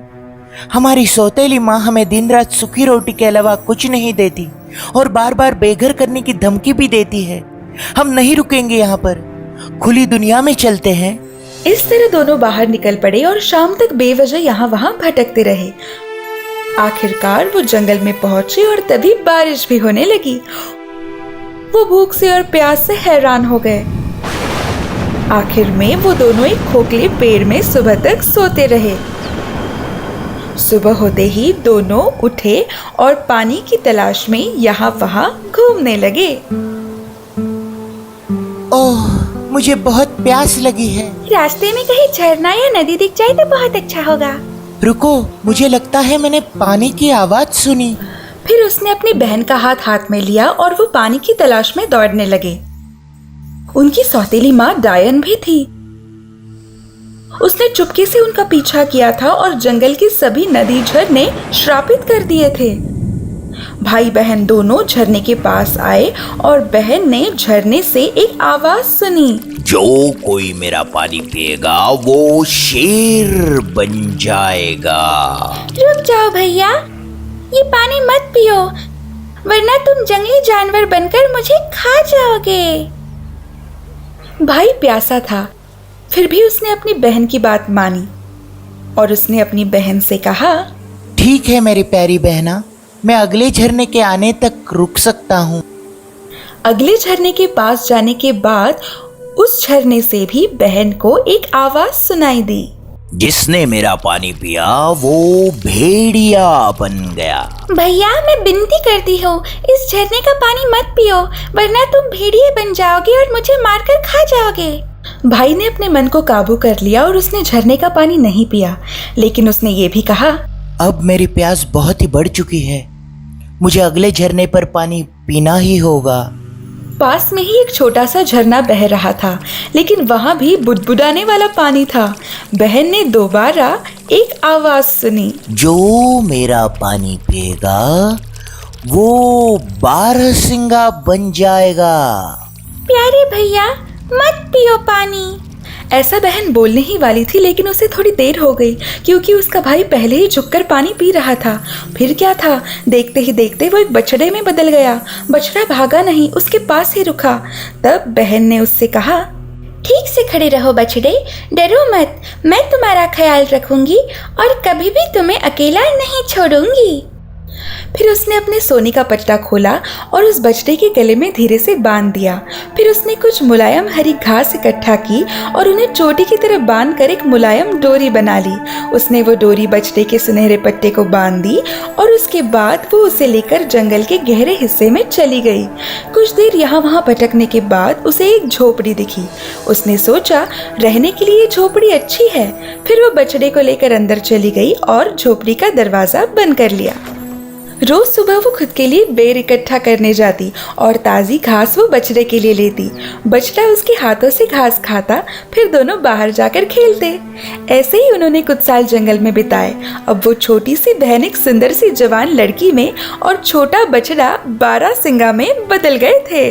हमारी सौतेली माँ हमें दिन रात सूखी रोटी के अलावा कुछ नहीं देती और बार बार बेघर करने की धमकी भी देती है। हम नहीं रुकेंगे यहाँ पर, खुली दुनिया में चलते हैं। इस तरह दोनों बाहर निकल पड़े और शाम तक बेवजह यहाँ वहाँ भटकते रहे। आखिरकार वो जंगल में पहुंचे और तभी बारिश भी होने लगी। वो भूख से और प्यास से हैरान हो गए। आखिर में वो दोनों एक खोखले पेड़ में सुबह तक सोते रहे। सुबह होते ही दोनों उठे और पानी की तलाश में यहाँ वहाँ घूमने लगे। ओह, मुझे बहुत प्यास लगी है। रास्ते में कहीं झरना या नदी दिख जाए तो बहुत अच्छा होगा। रुको, मुझे लगता है मैंने पानी की आवाज सुनी। फिर उसने अपनी बहन का हाथ में लिया और वो पानी की तलाश में दौड़ने लगे। उनकी सौतेली माँ डायन भी थी। उसने चुपके से उनका पीछा किया था और जंगल के सभी नदी झरने श्रापित कर दिए थे। भाई बहन दोनों झरने के पास आए और बहन ने झरने से एक आवाज सुनी, जो कोई मेरा पानी पिएगा वो शेर बन जाएगा। रुक जाओ भैया, ये पानी मत पियो, वरना तुम जंगली जानवर बनकर मुझे खा जाओगे। भाई प्यासा था, फिर भी उसने अपनी बहन की बात मानी और उसने अपनी बहन से कहा, ठीक है मेरी प्यारी बहना, मैं अगले झरने के आने तक रुक सकता हूँ। अगले झरने के पास जाने के बाद उस झरने से भी बहन को एक आवाज सुनाई दी, जिसने मेरा पानी पिया वो भेड़िया बन गया। भैया मैं विनती करती हूँ, इस झरने का पानी मत पियो, वरना तुम भेड़िए बन जाओगे और मुझे मारकर खा जाओगे। भाई ने अपने मन को काबू कर लिया और उसने झरने का पानी नहीं पिया, लेकिन उसने ये भी कहा, अब मेरी प्यास बहुत ही बढ़ चुकी है, मुझे अगले झरने पर पानी पीना ही होगा। पास में ही एक छोटा सा झरना बह रहा था, लेकिन वहां भी बुदबुदाने वाला पानी था। बहन ने दोबारा एक आवाज सुनी, जो मेरा पानी पिएगा वो बारहसिंगा बन जाएगा। प्यारे भैया मत पियो पानी। ऐसा बहन बोलने ही वाली थी, लेकिन उसे थोड़ी देर हो गई क्योंकि उसका भाई पहले ही झुककर पानी पी रहा था। फिर क्या था, देखते ही देखते वो एक बछड़े में बदल गया। बछड़ा भागा नहीं, उसके पास ही रुका। तब बहन ने उससे कहा, ठीक से खड़े रहो बछड़े, डरो मत, मैं तुम्हारा ख्याल रखूंगी और कभी भी तुम्हें अकेला नहीं छोड़ूंगी। फिर उसने अपने सोने का पट्टा खोला और उस बछड़े के गले में धीरे से बांध दिया। फिर उसने कुछ मुलायम हरी घास इकट्ठा की और उन्हें चोटी की तरह बांध कर एक मुलायम डोरी बना ली। उसने वो डोरी बछड़े के सुनहरे पट्टे को बांध दी और उसके बाद वो उसे लेकर जंगल के गहरे हिस्से में चली गई। कुछ देर यहाँ वहाँ भटकने के बाद उसे एक झोपड़ी दिखी। उसने सोचा रहने के लिए झोपड़ी अच्छी है। फिर वो बछड़े को लेकर अंदर चली गई और झोपड़ी का दरवाजा बंद कर लिया। रोज सुबह वो खुद के लिए बेर इकट्ठा करने जाती और ताज़ी घास वो बछड़े के लिए लेती। बछड़ा उसके हाथों से घास खाता, फिर दोनों बाहर जाकर खेलते। ऐसे ही उन्होंने कुछ साल जंगल में बिताए। अब वो छोटी सी बहन एक सुंदर सी जवान लड़की में और छोटा बछड़ा बारहसिंगा में बदल गए थे।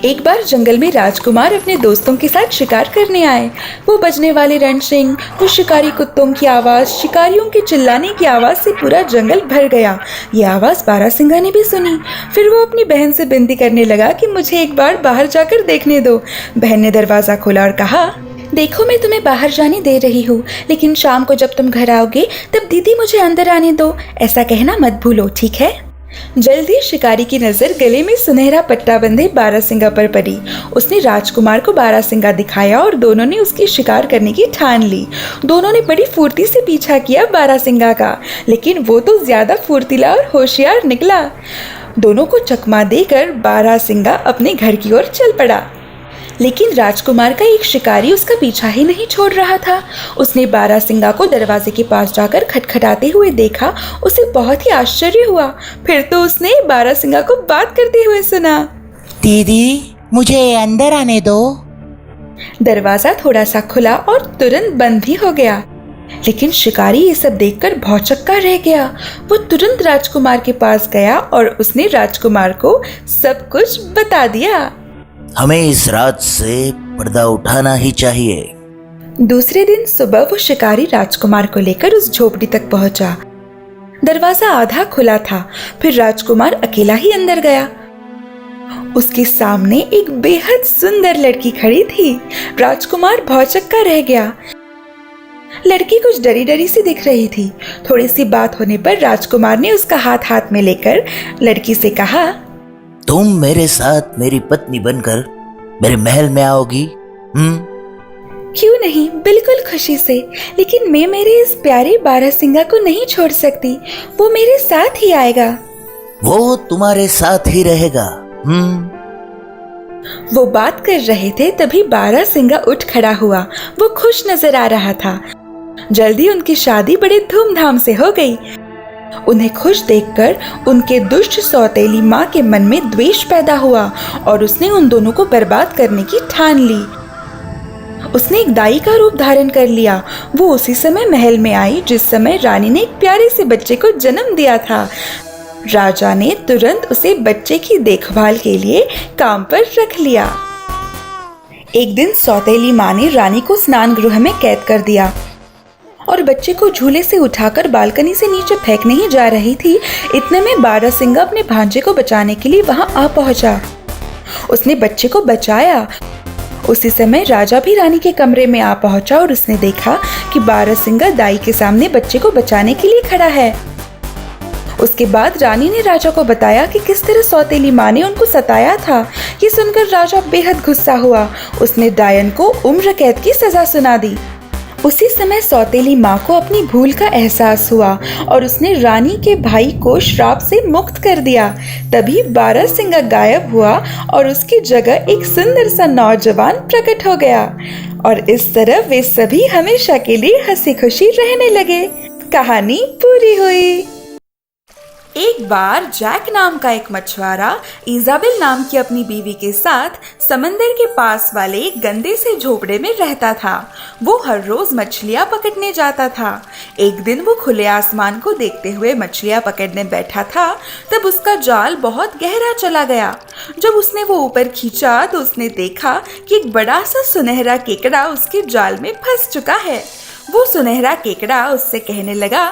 एक बार जंगल में राजकुमार अपने दोस्तों के साथ शिकार करने आए। वो बजने वाले रणसिंह, वो शिकारी कुत्तों की आवाज, शिकारियों के चिल्लाने की आवाज से पूरा जंगल भर गया। ये आवाज बारहसिंगा ने भी सुनी। फिर वो अपनी बहन से विनती करने लगा कि मुझे एक बार बाहर जाकर देखने दो। बहन ने दरवाजा खोला और कहा, देखो मैं तुम्हें बाहर जाने दे रही हूँ, लेकिन शाम को जब तुम घर आओगे तब दीदी मुझे अंदर आने दो, ऐसा कहना मत भूलो, ठीक है? जल्दी शिकारी की नजर गले में सुनहरा पट्टा बंधे बारहसिंगा पर पड़ी। उसने राजकुमार को बारहसिंगा दिखाया और दोनों ने उसकी शिकार करने की ठान ली। दोनों ने बड़ी फुर्ती से पीछा किया बारहसिंगा का, लेकिन वो तो ज्यादा फुर्तीला और होशियार निकला। दोनों को चकमा देकर बारहसिंगा अपने घर की ओर चल पड़ा, लेकिन राजकुमार का एक शिकारी उसका पीछा ही नहीं छोड़ रहा था। उसने बारहसिंगा को दरवाजे के पास जाकर खटखटाते हुए देखा। उसे बहुत ही आश्चर्य हुआ। फिर तो उसने बारहसिंगा को बात करते हुए सुना, दीदी मुझे अंदर आने दो। दरवाजा थोड़ा सा खुला और तुरंत बंद भी हो गया, लेकिन शिकारी ये सब देखकर भौचक्का रह गया। वो तुरंत राजकुमार के पास गया और उसने राजकुमार को सब कुछ बता दिया। हमें इस रात से पर्दा उठाना ही चाहिए। दूसरे दिन सुबह वो शिकारी राजकुमार को लेकर उस झोपड़ी तक पहुंचा। दरवाजा आधा खुला था। फिर राजकुमार अकेला ही अंदर गया। उसके सामने एक बेहद सुंदर लड़की खड़ी थी। राजकुमार भौचक्का रह गया। लड़की कुछ डरी डरी सी दिख रही थी। थोड़ी सी बात होने पर राजकुमार ने उसका हाथ हाथ में लेकर लड़की से कहा, तुम मेरे साथ मेरी पत्नी बनकर मेरे महल में आओगी? क्यों नहीं, बिल्कुल खुशी से, लेकिन मैं मेरे इस प्यारे बारहसिंगा को नहीं छोड़ सकती। वो मेरे साथ ही आएगा। वो तुम्हारे साथ ही रहेगा। वो बात कर रहे थे तभी बारहसिंगा उठ खड़ा हुआ। वो खुश नजर आ रहा था। जल्दी उनकी शादी बड़े धूमधाम से हो गई। उन्हें खुश देखकर उनके दुष्ट सौतेली माँ के मन में द्वेष पैदा हुआ और उसने उन दोनों को बर्बाद करने की ठान ली। उसने एक दाई का रूप धारण कर लिया। वो उसी समय महल में आई जिस समय रानी ने एक प्यारे से बच्चे को जन्म दिया था। राजा ने तुरंत उसे बच्चे की देखभाल के लिए काम पर रख लिया। एक दिन सौतेली माँ ने रानी को स्नान गृह में कैद कर दिया और बच्चे को झूले से उठाकर बालकनी से नीचे फेंकने ही जा रही थी। इतने में बारहसिंगा अपने भांजे को बचाने के लिए वहां आ पहुंचा। उसने बच्चे को बचाया। उसी समय राजा भी रानी के कमरे में आ पहुंचा और उसने देखा कि बारहसिंगा दाई के सामने बच्चे को बचाने के लिए खड़ा है। उसके बाद रानी ने राजा को बताया कि किस तरह सौतेली माँ ने उनको सताया था। ये सुनकर राजा बेहद गुस्सा हुआ। उसने डायन को उम्र कैद की सजा सुना दी। उसी समय सौतेली माँ को अपनी भूल का एहसास हुआ और उसने रानी के भाई को श्राप से मुक्त कर दिया। तभी बारहसिंगा गायब हुआ और उसकी जगह एक सुंदर सा नौजवान प्रकट हो गया और इस तरह वे सभी हमेशा के लिए हंसी खुशी रहने लगे। कहानी पूरी हुई। एक बार जैक नाम का एक मछुआरा इजाबेल नाम की अपनी बीवी के साथ समंदर के पास वाले एक गंदे से झोपड़े में रहता था। वो हर रोज मछलियां पकड़ने जाता था। एक दिन वो खुले आसमान को देखते हुए मछलियां पकड़ने बैठा था, तब उसका जाल बहुत गहरा चला गया। जब उसने वो ऊपर खींचा तो उसने देखा कि एक बड़ा सा सुनहरा केकड़ा उसके जाल में फंस चुका है। वो सुनहरा केकड़ा उससे कहने लगा,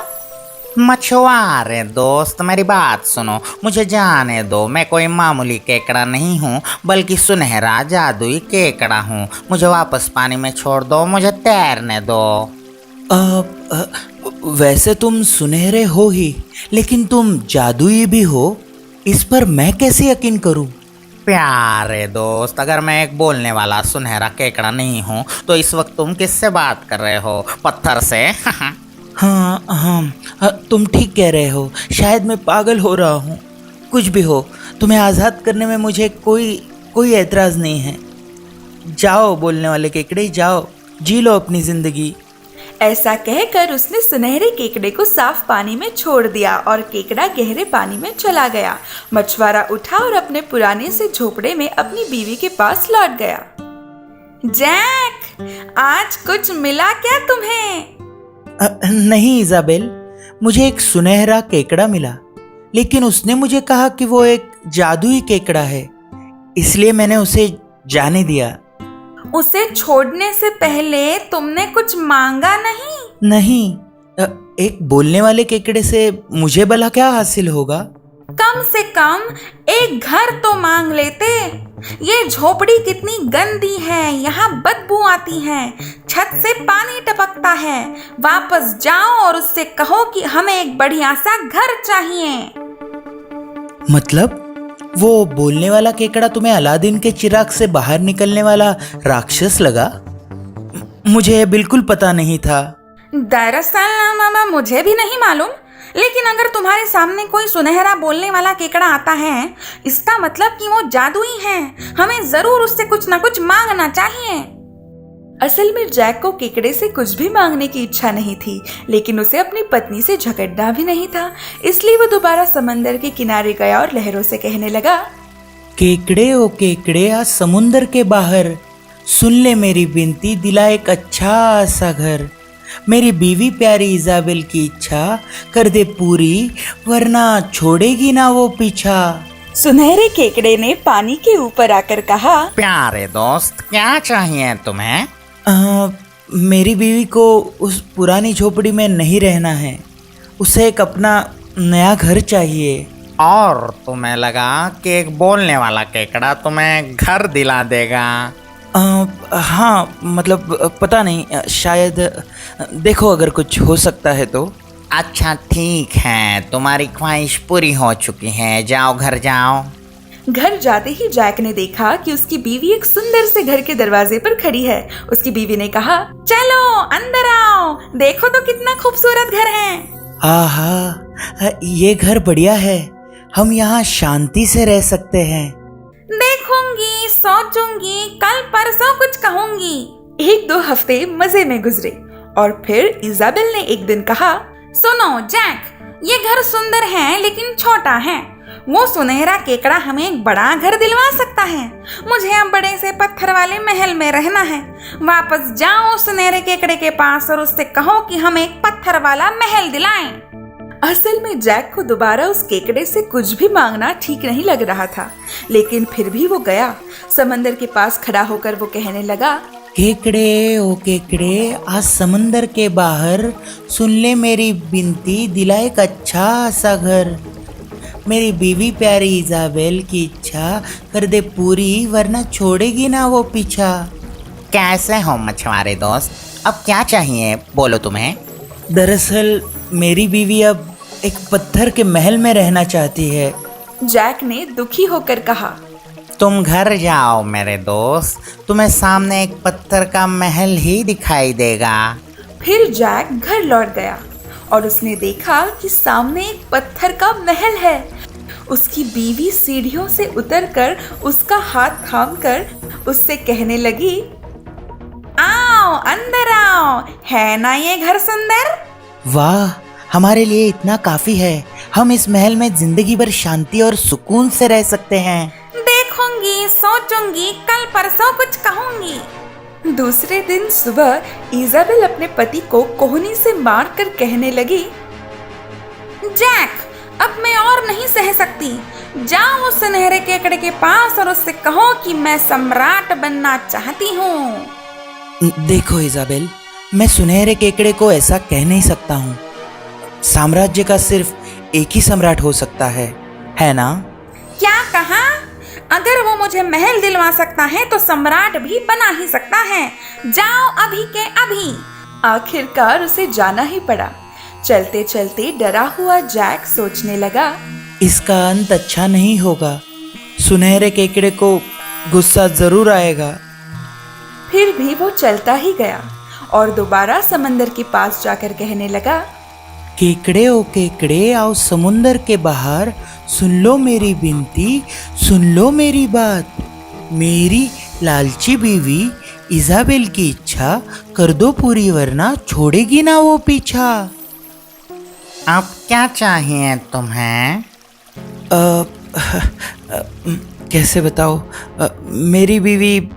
मछुआरे दोस्त, मेरी बात सुनो, मुझे जाने दो। मैं कोई मामूली केकड़ा नहीं हूँ, बल्कि सुनहरा जादुई केकड़ा हूँ। मुझे वापस पानी में छोड़ दो, मुझे तैरने दो। वैसे तुम सुनहरे हो ही, लेकिन तुम जादुई भी हो, इस पर मैं कैसे यकीन करूँ? प्यारे दोस्त, अगर मैं एक बोलने वाला सुनहरा केकड़ा नहीं हूँ तो इस वक्त तुम किससे बात कर रहे हो? पत्थर से? हाँ, तुम ठीक कह रहे हो। शायद मैं पागल हो रहा हूँ। कुछ भी हो, तुम्हें आज़ाद करने में मुझे कोई एतराज़ नहीं है। जाओ बोलने वाले केकड़े, जाओ, जी लो अपनी ज़िंदगी। ऐसा कहकर उसने सुनहरे केकड़े को साफ पानी में छोड़ दिया और केकड़ा गहरे पानी में चला गया। मछुआरा उठा और अपने पुराने से झोपड़े में अपनी बीवी के पास लौट गया। जैक, आज कुछ मिला क्या तुम्हें? नहीं इजाबेल, मुझे एक सुनहरा केकड़ा मिला, लेकिन उसने मुझे कहा कि वो एक जादुई केकड़ा है, इसलिए मैंने उसे जाने दिया। उसे छोड़ने से पहले तुमने कुछ मांगा नहीं? नहीं, एक बोलने वाले केकड़े से मुझे भला क्या हासिल होगा? कम से कम एक घर तो मांग लेते। ये झोपड़ी कितनी गंदी है, यहाँ बदबू आती है, छत से पानी टपकता है। वापस जाओ और उससे कहो कि हमें एक बढ़िया सा घर चाहिए। मतलब वो बोलने वाला केकड़ा तुम्हें अलादीन के चिराग से बाहर निकलने वाला राक्षस लगा? मुझे बिल्कुल पता नहीं था। दरअसल मामा, मुझे भी नहीं मालूम, लेकिन अगर तुम्हारे सामने कोई सुनहरा बोलने वाला केकड़ा आता है, इसका मतलब कि वो जादुई है। हमें जरूर उससे कुछ न कुछ मांगना चाहिए। असल में जैक को केकड़े से कुछ भी मांगने की इच्छा नहीं थी, लेकिन उसे अपनी पत्नी से झगड़ना भी नहीं था। इसलिए वो दोबारा समंदर के किनारे गया और लहरों से कहने लगा, केकड़े ओ केकड़े, आज समुंदर के बाहर सुन ले मेरी विनती, दिला एक अच्छा सा घर। मेरी बीवी प्यारी इजाबेल की इच्छा कर दे पूरी, वरना छोड़ेगी ना वो पीछा। सुनहरे केकड़े ने पानी के ऊपर आकर कहा, प्यारे दोस्त, क्या चाहिए तुम्हें? मेरी बीवी को उस पुरानी झोपड़ी में नहीं रहना है, उसे एक अपना नया घर चाहिए। और तुम्हें लगा कि एक बोलने वाला केकड़ा तुम्हें घर दिला देगा? हाँ, मतलब पता नहीं, शायद। देखो, अगर कुछ हो सकता है तो। अच्छा ठीक है, तुम्हारी ख्वाहिश पूरी हो चुकी है, जाओ घर जाओ। घर जाते ही जैक ने देखा कि उसकी बीवी एक सुंदर से घर के दरवाजे पर खड़ी है। उसकी बीवी ने कहा, चलो अंदर आओ, देखो तो कितना खूबसूरत घर है। आहा, ये घर बढ़िया है, हम यहाँ शांति से रह सकते हैं। देखूंगी, सोचूंगी, कल परसों कुछ कहूंगी। 1-2 हफ्ते मजे में गुजरे और फिर इजाबेल ने एक दिन कहा, सुनो जैक, ये घर सुंदर है लेकिन छोटा है। वो सुनहरा केकड़ा हमें एक बड़ा घर दिलवा सकता है। मुझे अब बड़े से पत्थर वाले महल में रहना है। वापस जाओ सुनहरे केकड़े के पास और उससे कहो कि हमें एक पत्थर वाला महल दिलाएं। असल में जैक को दोबारा उस केकड़े से कुछ भी मांगना ठीक नहीं लग रहा था, लेकिन फिर भी वो गया। समंदर के पास खड़ा होकर वो कहने लगा, केकड़े ओ केकड़े, आज समंदर के बाहर सुन ले मेरी विनती, दिला एक अच्छा सा घर। मेरी बीवी प्यारी इजाबेल की इच्छा कर दे पूरी, वरना छोड़ेगी ना वो पीछा। कैसे हो मछुआरे दोस्त, अब क्या चाहिए, बोलो तुम्हें? दरअसल मेरी बीवी अब एक पत्थर के महल में रहना चाहती है। जैक ने दुखी होकर कहा, तुम घर जाओ मेरे दोस्त, तुम्हें सामने एक पत्थर का महल ही दिखाई देगा। फिर जैक घर लौट गया और उसने देखा कि सामने एक पत्थर का महल है। उसकी बीवी सीढ़ियों से उतरकर उसका हाथ थामकर उससे कहने लगी, आओ अंदर आओ, है ना ये घर सुंदर? वाह, हमारे लिए इतना काफी है। हम इस महल में जिंदगी भर शांति और सुकून से रह सकते हैं। देखूंगी, सोचूंगी, कल परसों कुछ कहूंगी। दूसरे दिन सुबह इजाबेल अपने पति को कोहनी से मारकर कहने लगी, जैक, अब मैं और नहीं सह सकती। जाओ उस सुनहरे केकड़े के पास और उससे कहो कि मैं सम्राट बनना चाहती हूँ। देखो इजाबेल, मैं सुनहरे केकड़े को ऐसा कह नहीं सकता हूँ। साम्राज्य का सिर्फ एक ही सम्राट हो सकता है ना? क्या कहा? अगर वो मुझे महल दिलवा सकता है तो सम्राट भी बना ही सकता है। जाओ अभी के अभी। आखिरकार उसे जाना ही पड़ा। चलते चलते डरा हुआ जैक सोचने लगा, इसका अंत अच्छा नहीं होगा। सुनहरे केकड़े को गुस्सा जरूर आएगा। फिर भी वो चलता ही गया और दोबारा समंदर के पास जाकर कहने लगा, केकड़े ओ केकड़े आओ समुंदर के बाहर, सुन लो मेरी विनती, सुन लो मेरी बात। मेरी लालची बीवी इजाबेल की इच्छा कर दो पूरी, वरना छोड़ेगी ना वो पीछा। अब क्या चाहिए तुम्हें? कैसे बताओ, मेरी बीवी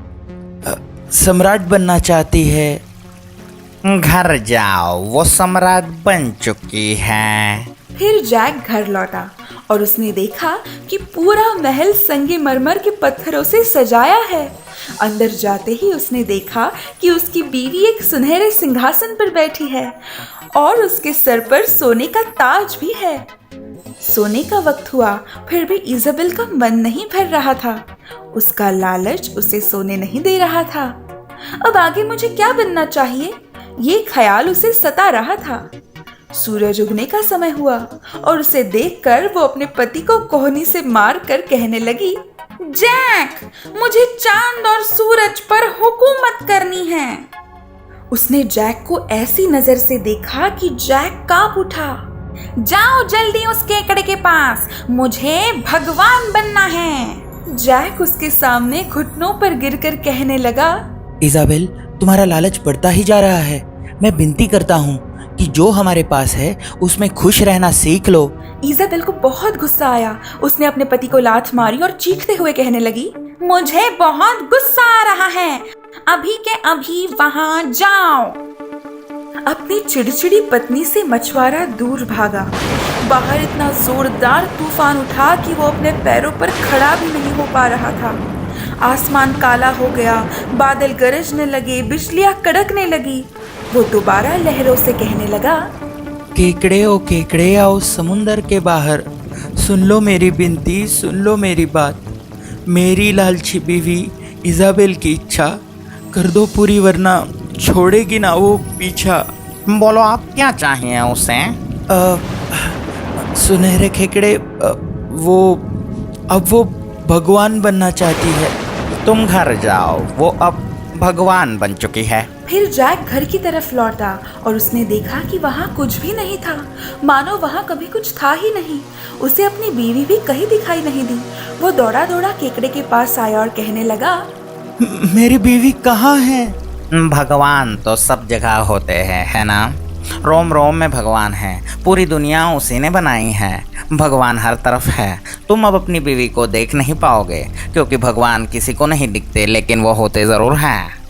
सम्राट बनना चाहती है। घर जाओ, वो सम्राट बन चुकी है। फिर जैक घर लौटा और उसने देखा कि पूरा महल संगमरमर के पत्थरों से सजाया है। अंदर जाते ही उसने देखा कि उसकी बीवी एक सुनहरे सिंहासन पर बैठी है और उसके सर पर सोने का ताज भी है। सोने का वक्त हुआ, फिर भी इजाबेल का मन नहीं भर रहा था। उसका लालच उसे सोने नहीं दे रहा था। अब आगे मुझे क्या बनना चाहिए, ये ख्याल उसे सता रहा था। सूरज उगने का समय हुआ और उसे देखकर वो अपने पति को कोहनी से मारकर कहने लगी, जैक, मुझे चांद और सूरज पर हुकूमत करनी है। उसने जैक को ऐसी नजर से देखा कि जैक कांप उठा। जाओ जल्दी उस केकड़े के पास, मुझे भगवान बनना है। जैक उसके सामने घुटनों पर गिरकर कहने लगा, इजाबेल, तुम्हारा लालच बढ़ता ही जा रहा है। मैं विनती करता हूँ कि जो हमारे पास है उसमें खुश रहना सीख लो। इजाबेल को बहुत गुस्सा आया। उसने अपने पति को लात मारी और चीखते हुए कहने लगी, मुझे बहुत गुस्सा आ रहा है, अभी के अभी वहां जाओ। अपनी चिड़चिड़ी पत्नी से मछुआरा दूर भागा। बाहर इतना जोरदार तूफान उठा कि वो अपने पैरों पर खड़ा भी नहीं हो पा रहा था। आसमान काला हो गया, बादल गरजने लगे, बिजलियां कड़कने लगी। वो दोबारा लहरों से कहने लगा, केकड़े ओ केकड़े आओ समुंदर के बाहर, सुन लो मेरी विनती, सुन लो मेरी बात। मेरी लालची बीवी इजाबेल की इच्छा कर दो पूरी, वरना छोड़ेगी ना वो पीछा। बोलो, आप क्या चाहिए उसे? सुनहरे केकड़े, वो भगवान बनना चाहती है। तुम घर जाओ, वो अब भगवान बन चुकी है। फिर जैक घर की तरफ लौटा और उसने देखा कि वहाँ कुछ भी नहीं था, मानो वहाँ कभी कुछ था ही नहीं। उसे अपनी बीवी भी कहीं दिखाई नहीं दी। वो दौड़ा दौड़ा केकड़े के पास आया और कहने लगा, मेरी बीवी कहाँ है? भगवान तो सब जगह होते हैं, है ना? रोम रोम में भगवान है, पूरी दुनिया उसी ने बनाई है। भगवान हर तरफ है। तुम अब अपनी बीवी को देख नहीं पाओगे, क्योंकि भगवान किसी को नहीं दिखते, लेकिन वो होते जरूर हैं।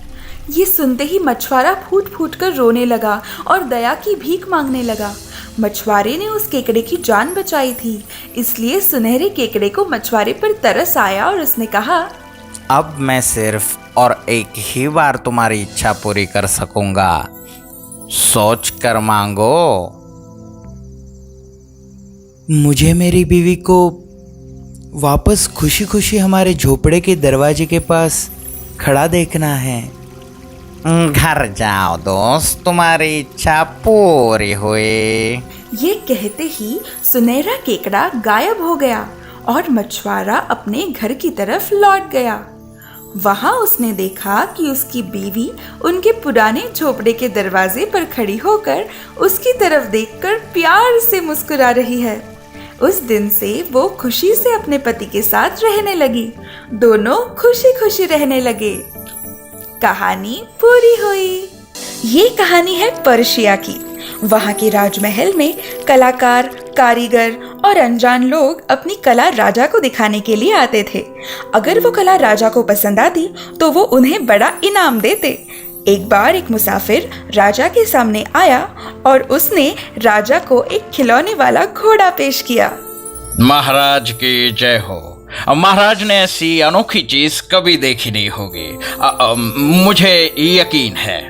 ये सुनते ही मछुआरा फूट फूट कर रोने लगा और दया की भीख मांगने लगा। मछुआरे ने उस केकड़े की जान बचाई थी, इसलिए सुनहरे केकड़े को मछुआरे पर तरस आया और उसने कहा, अब मैं सिर्फ और एक ही बार तुम्हारी इच्छा पूरी कर सकूंगा, सोच कर मांगो। मुझे मेरी बीवी को वापस खुशी खुशी हमारे झोपड़े के दरवाजे के पास खड़ा देखना है। घर जाओ दोस्त, तुम्हारी इच्छा पूरी हुई। ये कहते ही सुनहरा केकड़ा गायब हो गया और मछुआरा अपने घर की तरफ लौट गया। वहां उसने देखा कि उसकी बीवी उनके पुराने झोपड़े के दरवाजे पर खड़ी होकर उसकी तरफ देखकर प्यार से मुस्कुरा रही है। उस दिन से वो खुशी से अपने पति के साथ रहने लगी। दोनों खुशी खुशी रहने लगे। कहानी पूरी हुई। ये कहानी है पर्शिया की। वहाँ के राजमहल में कलाकार, कारीगर और अनजान लोग अपनी कला राजा को दिखाने के लिए आते थे। अगर वो कला राजा को पसंद आती तो वो उन्हें बड़ा इनाम देते। एक बार एक मुसाफिर राजा के सामने आया और उसने राजा को एक खिलौने वाला घोड़ा पेश किया। महाराज की जय हो। महाराज ने ऐसी अनोखी चीज कभी देखी नहीं होगी। मुझे यकीन है।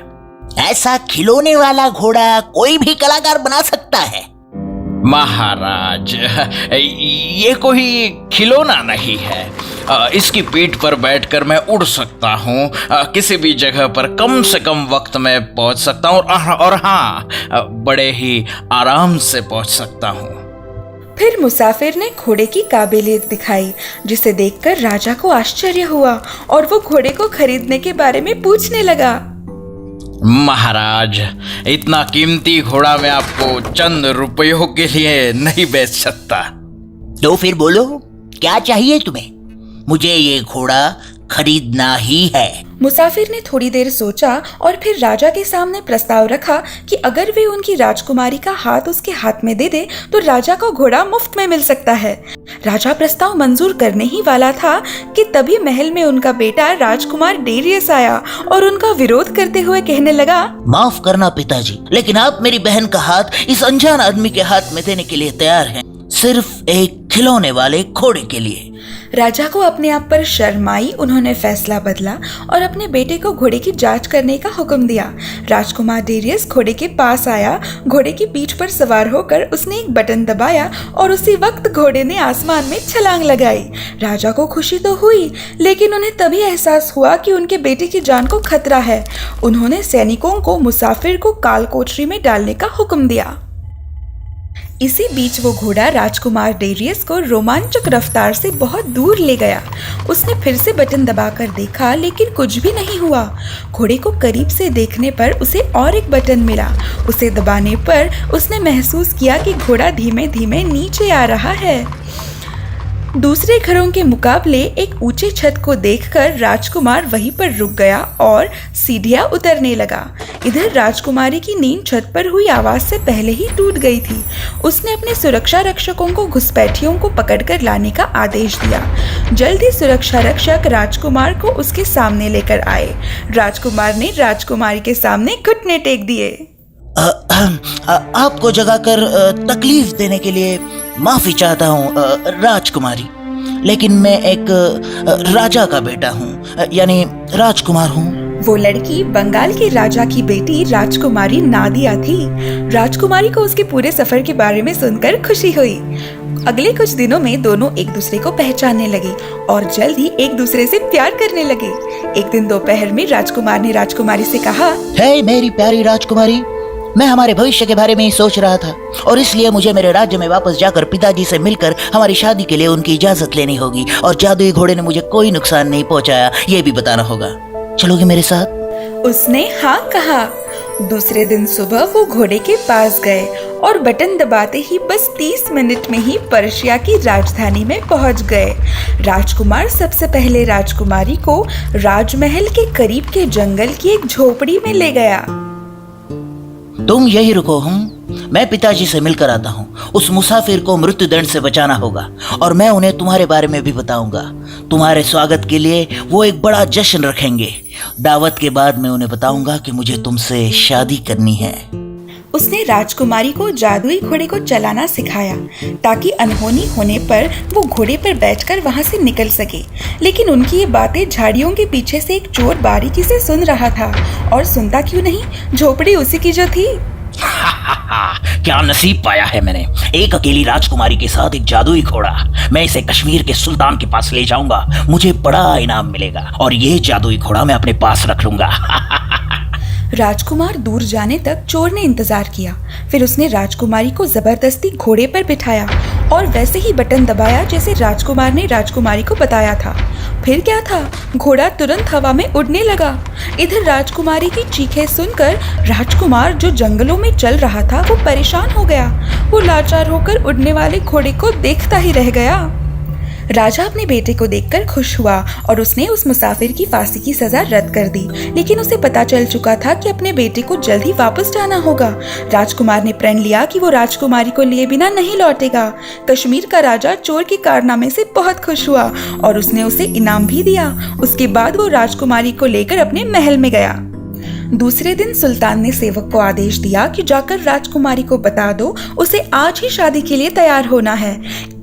ऐसा खिलौने वाला घोड़ा कोई भी कलाकार बना सकता है। महाराज, ये कोई खिलौना नहीं है। इसकी पीठ पर बैठकर मैं उड़ सकता हूँ, किसी भी जगह पर कम से कम वक्त में पहुँच सकता हूँ और हाँ, बड़े ही आराम से पहुँच सकता हूँ। फिर मुसाफिर ने घोड़े की काबिलियत दिखाई, जिसे देखकर राजा को आश्चर्य हुआ और वो घोड़े को खरीदने के बारे में पूछने लगा। महाराज, इतना कीमती घोड़ा मैं आपको चंद रुपयों के लिए नहीं बेच सकता। तो फिर बोलो, क्या चाहिए तुम्हें? मुझे ये घोड़ा खरीदना ही है। मुसाफिर ने थोड़ी देर सोचा और फिर राजा के सामने प्रस्ताव रखा कि अगर वे उनकी राजकुमारी का हाथ उसके हाथ में दे दे तो राजा को घोड़ा मुफ्त में मिल सकता है। राजा प्रस्ताव मंजूर करने ही वाला था कि तभी महल में उनका बेटा राजकुमार डेरियस आया और उनका विरोध करते हुए कहने लगा, माफ करना पिताजी, लेकिन आप मेरी बहन का हाथ इस अनजान आदमी के हाथ में देने के लिए तैयार हैं, सिर्फ एक खिलौने वाले घोड़े के लिए। राजा को अपने आप पर शर्म आई। उन्होंने फैसला बदला और अपने बेटे को घोड़े की जांच करने का हुक्म दिया। राजकुमार डेरियस घोड़े के पास आया। घोड़े की पीठ पर सवार होकर उसने एक बटन दबाया और उसी वक्त घोड़े ने आसमान में छलांग लगाई। राजा को खुशी तो हुई, लेकिन उन्हें तभी एहसास हुआ कि उनके बेटे की जान को खतरा है। उन्होंने सैनिकों को मुसाफिर को काल कोठरी में डालने का हुक्म दिया। इसी बीच वो घोड़ा राजकुमार डेरियस को रोमांचक रफ्तार से बहुत दूर ले गया। उसने फिर से बटन दबाकर देखा, लेकिन कुछ भी नहीं हुआ। घोड़े को करीब से देखने पर उसे और एक बटन मिला। उसे दबाने पर उसने महसूस किया कि घोड़ा धीमे धीमे नीचे आ रहा है। दूसरे घरों के मुकाबले एक ऊंचे छत को देखकर राजकुमार वहीं पर रुक गया और सीढ़ियां उतरने लगा। इधर राजकुमारी की नींद छत पर हुई आवाज से पहले ही टूट गई थी। उसने अपने सुरक्षा रक्षकों को घुसपैठियों को पकड़कर लाने का आदेश दिया। जल्द ही सुरक्षा रक्षक राजकुमार को उसके सामने लेकर आए। राजकुमार ने राजकुमारी के सामने घुटने टेक दिए। आपको जगाकर तकलीफ देने के लिए माफी चाहता हूँ राजकुमारी, लेकिन मैं एक राजा का बेटा हूँ, यानी राजकुमार हूँ। वो लड़की बंगाल के राजा की बेटी राजकुमारी नादिया थी। राजकुमारी को उसके पूरे सफर के बारे में सुनकर खुशी हुई। अगले कुछ दिनों में दोनों एक दूसरे को पहचानने लगे और जल्द ही एक दूसरे से प्यार करने लगे। एक दिन दोपहर में राजकुमार ने राजकुमारी से कहा, हे मेरी प्यारी राजकुमारी, मैं हमारे भविष्य के बारे में ही सोच रहा था और इसलिए मुझे मेरे राज्य में वापस जाकर पिताजी से मिलकर हमारी शादी के लिए उनकी इजाजत लेनी होगी और जादुई घोड़े ने मुझे कोई नुकसान नहीं पहुंचाया, ये भी बताना होगा। चलोगे मेरे साथ? उसने हाँ कहा। दूसरे दिन सुबह वो घोड़े के पास गए और बटन दबाते ही बस 30 मिनट में ही पर्शिया की राजधानी में पहुंच गए। राजकुमार सबसे पहले राजकुमारी को राजमहल के करीब के जंगल की एक झोपड़ी में ले गया। तुम यही रुको, मैं पिताजी से मिलकर आता हूँ। उस मुसाफिर को मृत्युदंड से बचाना होगा और मैं उन्हें तुम्हारे बारे में भी बताऊंगा। तुम्हारे स्वागत के लिए वो एक बड़ा जश्न रखेंगे। दावत के बाद मैं उन्हें बताऊंगा कि मुझे तुमसे शादी करनी है। उसने राजकुमारी को जादुई घोड़े को चलाना सिखाया ताकि अनहोनी होने पर वो घोड़े पर बैठकर वहां से निकल सके। लेकिन उनकी ये बातें झाड़ियों के पीछे से एक चोर बारीकी से सुन रहा था, और सुनता क्यों नहीं, झोपड़ी उसी की जो थी। क्या नसीब पाया है मैंने, एक अकेली राजकुमारी के साथ एक जादुई घोड़ा। मैं इसे कश्मीर के सुल्तान के पास ले जाऊंगा, मुझे बड़ा इनाम मिलेगा और ये जादुई घोड़ा मैं अपने पास रख लूंगा। राजकुमार दूर जाने तक चोर ने इंतजार किया। फिर उसने राजकुमारी को जबरदस्ती घोड़े पर बिठाया और वैसे ही बटन दबाया जैसे राजकुमार ने राजकुमारी को बताया था। फिर क्या था, घोड़ा तुरंत हवा में उड़ने लगा। इधर राजकुमारी की चीखें सुनकर राजकुमार जो जंगलों में चल रहा था वो परेशान हो गया। वो लाचार होकर उड़ने वाले घोड़े को देखता ही रह गया। राजा अपने बेटे को देखकर खुश हुआ और उसने उस मुसाफिर की फांसी की सजा रद्द कर दी, लेकिन उसे पता चल चुका था कि अपने बेटे को जल्द ही वापस जाना होगा। राजकुमार ने प्रण लिया कि वो राजकुमारी को लिए बिना नहीं लौटेगा। कश्मीर का राजा चोर के कारनामे से बहुत खुश हुआ और उसने उसे इनाम भी दिया। उसके बाद वो राजकुमारी को लेकर अपने महल में गया। दूसरे दिन सुल्तान ने सेवक को आदेश दिया कि जाकर राजकुमारी को बता दो उसे आज ही शादी के लिए तैयार होना है।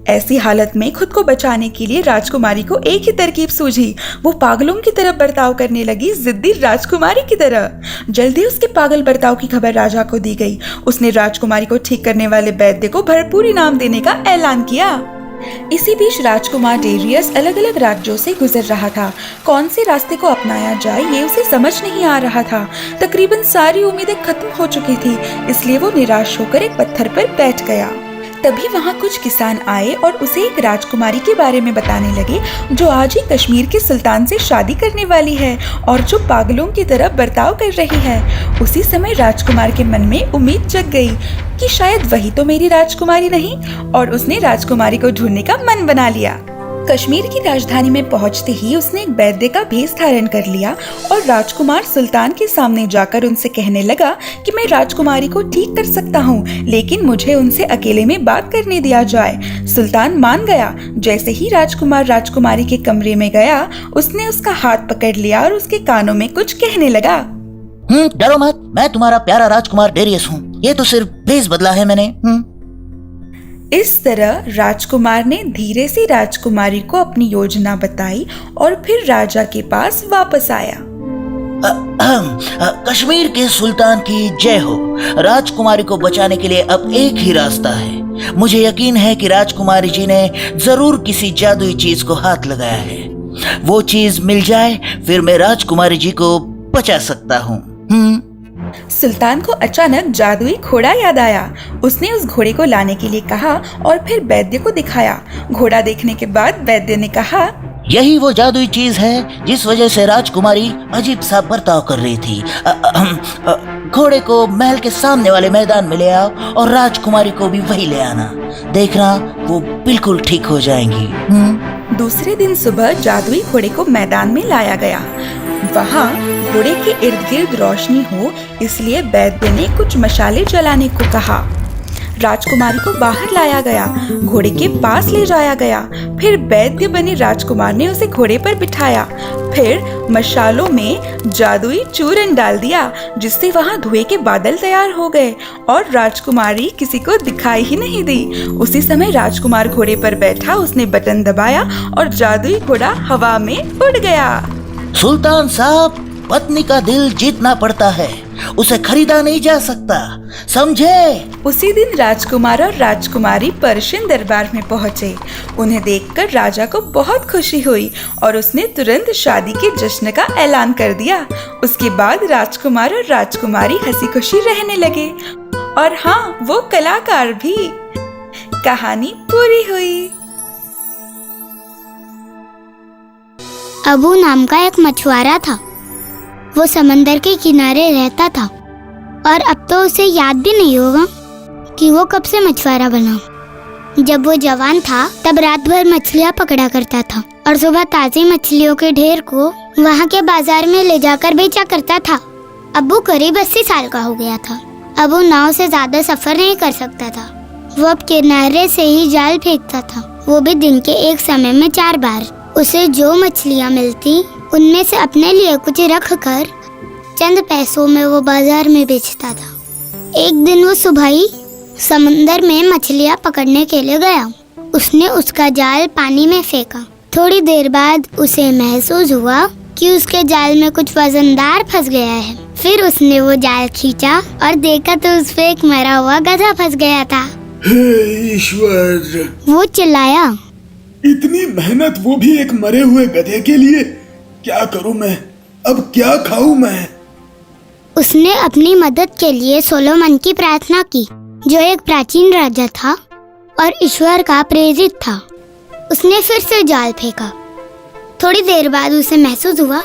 ऐसी हालत में खुद को बचाने के लिए राजकुमारी को एक ही तरकीब सूझी। वो पागलों की तरह बर्ताव करने लगी, जिद्दी राजकुमारी की तरह। जल्दी उसके पागल बर्ताव की खबर राजा को दी गई। उसने राजकुमारी को ठीक करने वाले वैद्य को भरपूर इनाम देने का ऐलान किया। इसी बीच राजकुमार डेरियस अलग अलग राज्यों से गुजर रहा था। कौन से रास्ते को अपनाया जाए ये उसे समझ नहीं आ रहा था। तकरीबन सारी उम्मीदें खत्म हो चुकी थी, इसलिए वो निराश होकर एक पत्थर पर बैठ गया। तभी वहाँ कुछ किसान आए और उसे एक राजकुमारी के बारे में बताने लगे जो आज ही कश्मीर के सुल्तान से शादी करने वाली है और जो पागलों की तरह बर्ताव कर रही है। उसी समय राजकुमार के मन में उम्मीद जग गई कि शायद वही तो मेरी राजकुमारी नहीं, और उसने राजकुमारी को ढूंढने का मन बना लिया। कश्मीर की राजधानी में पहुंचते ही उसने एक वैद्य का भेष धारण कर लिया और राजकुमार सुल्तान के सामने जाकर उनसे कहने लगा कि मैं राजकुमारी को ठीक कर सकता हूँ, लेकिन मुझे उनसे अकेले में बात करने दिया जाए। सुल्तान मान गया। जैसे ही राजकुमार राजकुमारी के कमरे में गया, उसने उसका हाथ पकड़ लिया और उसके कानों में कुछ कहने लगा। डरो मत, मैं तुम्हारा प्यारा राजकुमार डेरियस हूँ। ये तो सिर्फ भेष बदला है मैंने। इस तरह राजकुमार ने धीरे से राजकुमारी को अपनी योजना बताई और फिर राजा के पास वापस आया। कश्मीर के सुल्तान की जय हो। राजकुमारी को बचाने के लिए अब एक ही रास्ता है। मुझे यकीन है कि राजकुमारी जी ने जरूर किसी जादुई चीज को हाथ लगाया है। वो चीज मिल जाए फिर मैं राजकुमारी जी को बचा सकता हूँ। सुल्तान को अचानक जादुई घोड़ा याद आया। उसने उस घोड़े को लाने के लिए कहा और फिर वैद्य को दिखाया। घोड़ा देखने के बाद वैद्य ने कहा, यही वो जादुई चीज है जिस वजह से राजकुमारी अजीब सा बर्ताव कर रही थी। घोड़े को महल के सामने वाले मैदान में ले आओ और राजकुमारी को भी वही ले आना। देखना वो बिल्कुल ठीक हो जाएंगी। दूसरे दिन सुबह जादुई घोड़े को मैदान में लाया गया। वहाँ घोड़े के इर्द गिर्द रोशनी हो, इसलिए वैद्य ने कुछ मशाले जलाने को कहा। राजकुमारी को बाहर लाया गया, घोड़े के पास ले जाया गया। फिर वैद्य बने राजकुमार ने उसे घोड़े पर बिठाया। फिर मशालों में जादुई चूरन डाल दिया, जिससे वहाँ धुएं के बादल तैयार हो गए और राजकुमारी किसी को दिखाई ही नहीं दी। उसी समय राजकुमार घोड़े पर बैठा, उसने बटन दबाया और जादुई घोड़ा हवा में उड़ गया। सुल्तान साहब, पत्नी का दिल जीतना पड़ता है, उसे खरीदा नहीं जा सकता, समझे? उसी दिन राजकुमार और राजकुमारी पर्शियन दरबार में पहुँचे। उन्हें देखकर राजा को बहुत खुशी हुई और उसने तुरंत शादी के जश्न का ऐलान कर दिया। उसके बाद राजकुमार और राजकुमारी हंसी खुशी रहने लगे और हाँ, वो कलाकार भी। कहानी पूरी हुई। अबू नाम का एक मछुआरा था। वो समंदर के किनारे रहता था और अब तो उसे याद भी नहीं होगा कि वो कब से मछुआरा बना। जब वो जवान था तब रात भर मछलियाँ पकड़ा करता था और सुबह ताज़ी मछलियों के ढेर को वहाँ के बाजार में ले जाकर बेचा करता था। अब वो करीब 80 साल का हो गया था। अब वो नाव से ज्यादा सफर नहीं कर सकता था। वो अब किनारे से ही जाल फेंकता था, वो भी दिन के एक समय में 4 बार। उसे जो मछलियाँ मिलती उनमें से अपने लिए कुछ रख कर चंद पैसों में वो बाजार में बेचता था। एक दिन वो सुबह ही समंदर में मछलियाँ पकड़ने के लिए गया। उसने उसका जाल पानी में फेंका। थोड़ी देर बाद उसे महसूस हुआ कि उसके जाल में कुछ वजनदार फंस गया है। फिर उसने वो जाल खींचा और देखा तो उस पे एक मरा हुआ गधा फंस गया था। हे ईश्वर! वो चिल्लाया, इतनी मेहनत, वो भी एक मरे हुए गधे के लिए। क्या करूं मैं? अब क्या खाऊं मैं? उसने अपनी मदद के लिए सोलोमन की प्रार्थना की, जो एक प्राचीन राजा था और ईश्वर का प्रेरित था। उसने फिर से जाल फेंका। थोड़ी देर बाद उसे महसूस हुआ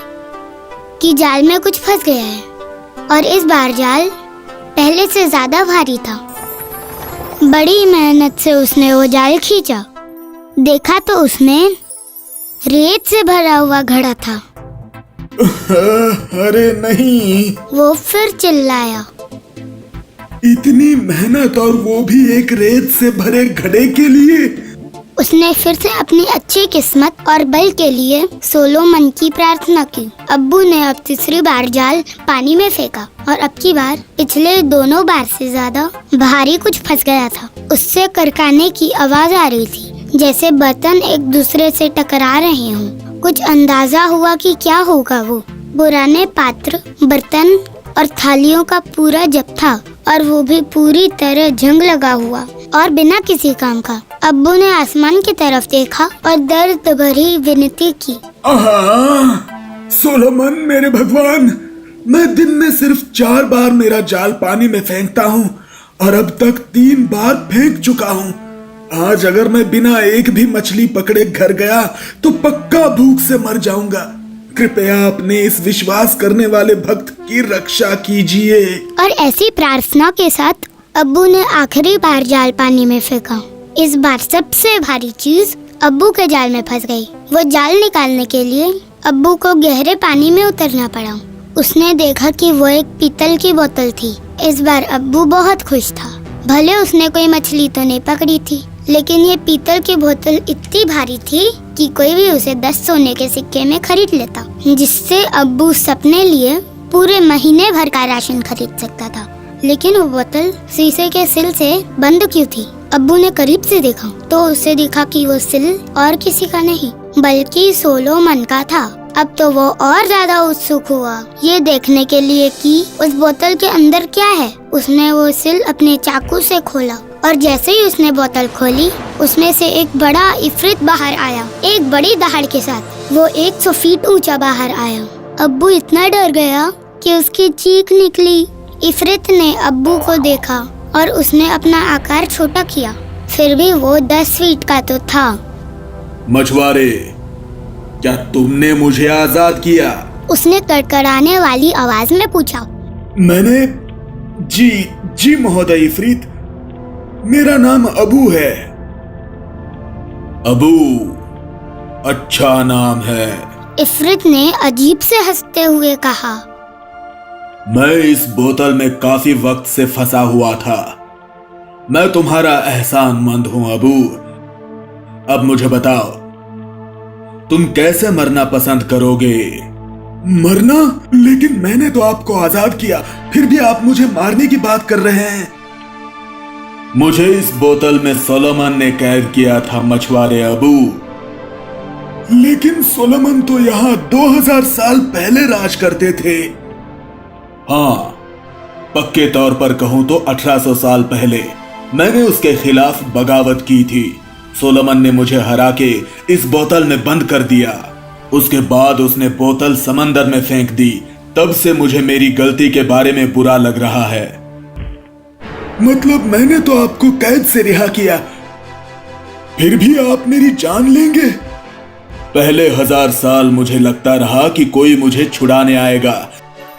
कि जाल में कुछ फंस गया है और इस बार जाल पहले से ज्यादा भारी था। बड़ी मेहनत से उसने वो जाल खींचा देखा तो उसने रेत से भरा हुआ घड़ा था। अरे नहीं। वो फिर चिल्लाया। इतनी मेहनत और वो भी एक रेत से भरे घड़े के लिए? उसने फिर से अपनी अच्छी किस्मत और बल के लिए सोलोमन की प्रार्थना की। अब्बू ने अब तीसरी बार जाल पानी में फेंका और अब की बार पिछले दोनों बार से ज्यादा भारी कुछ फंस गया था। उससे करकाने की आवाज आ रही थी, जैसे बर्तन एक दूसरे से टकरा रहे हों। कुछ अंदाजा हुआ कि क्या होगा। वो पुराने पात्र, बर्तन और थालियों का पूरा जत्था, और वो भी पूरी तरह जंग लगा हुआ और बिना किसी काम का। अब्बू ने आसमान की तरफ देखा और दर्द भरी विनती की। सोलोमन मेरे भगवान, मैं दिन में सिर्फ 4 बार मेरा जाल पानी में फेंकता हूँ और अब तक 3 बार फेंक चुका हूँ। आज अगर मैं बिना एक भी मछली पकड़े घर गया तो पक्का भूख से मर जाऊंगा। कृपया अपने इस विश्वास करने वाले भक्त की रक्षा कीजिए। और ऐसी प्रार्थना के साथ अब्बू ने आखिरी बार जाल पानी में फेंका। इस बार सबसे भारी चीज अब्बू के जाल में फंस गई। वो जाल निकालने के लिए अब्बू को गहरे पानी में उतरना पड़ा। उसने देखा कि वो एक पीतल की बोतल थी। इस बार अब्बू बहुत खुश था। भले उसने कोई मछली तो नहीं पकड़ी थी, लेकिन ये पीतल की बोतल इतनी भारी थी कि कोई भी उसे 10 सोने के सिक्के में खरीद लेता, जिससे अब्बू सपने लिए पूरे महीने भर का राशन खरीद सकता था। लेकिन वो बोतल शीशे के सिल से बंद क्यों थी? अब्बू ने करीब से देखा तो उसे दिखा कि वो सिल और किसी का नहीं बल्कि सोलोमन का था। अब तो वो और ज्यादा उत्सुक हुआ ये देखने के लिए कि उस बोतल के अंदर क्या है। उसने वो सिल अपने चाकू से खोला और जैसे ही उसने बोतल खोली, उसमें से एक बड़ा इफरित बाहर आया। एक बड़ी दहाड़ के साथ वो 100 फीट ऊंचा बाहर आया। अब्बू इतना डर गया कि उसकी चीख निकली। इफरित ने अब्बू को देखा और उसने अपना आकार छोटा किया। फिर भी वो 10 फीट का तो था। मछुआरे, क्या तुमने मुझे आजाद किया? उसने कड़कड़ाने वाली आवाज में पूछा। मैंने जी महोदय इफरीत, मेरा नाम अबू है। अबू अच्छा नाम है। इफरित ने अजीब से हंसते हुए कहा। मैं इस बोतल में काफी वक्त से फंसा हुआ था। मैं तुम्हारा एहसानमंद हूं अबू। अब मुझे बताओ, तुम कैसे मरना पसंद करोगे? मरना? लेकिन मैंने तो आपको आजाद किया, फिर भी आप मुझे मारने की बात कर रहे हैं। मुझे इस बोतल में सोलोमन ने कैद किया था मछुआरे अबू। लेकिन सोलोमन तो यहाँ 2000 साल पहले राज करते थे। हाँ, पक्के तौर पर कहूं तो 1800 साल पहले मैंने उसके खिलाफ बगावत की थी। सोलोमन ने मुझे हरा के इस बोतल में बंद कर दिया। उसके बाद उसने बोतल समंदर में फेंक दी। तब से मुझे मेरी गलती के बारे में बुरा लग रहा है। मतलब मैंने तो आपको कैद से रिहा किया, फिर भी आप मेरी जान लेंगे? पहले 1000 साल मुझे लगता रहा कि कोई मुझे छुड़ाने आएगा,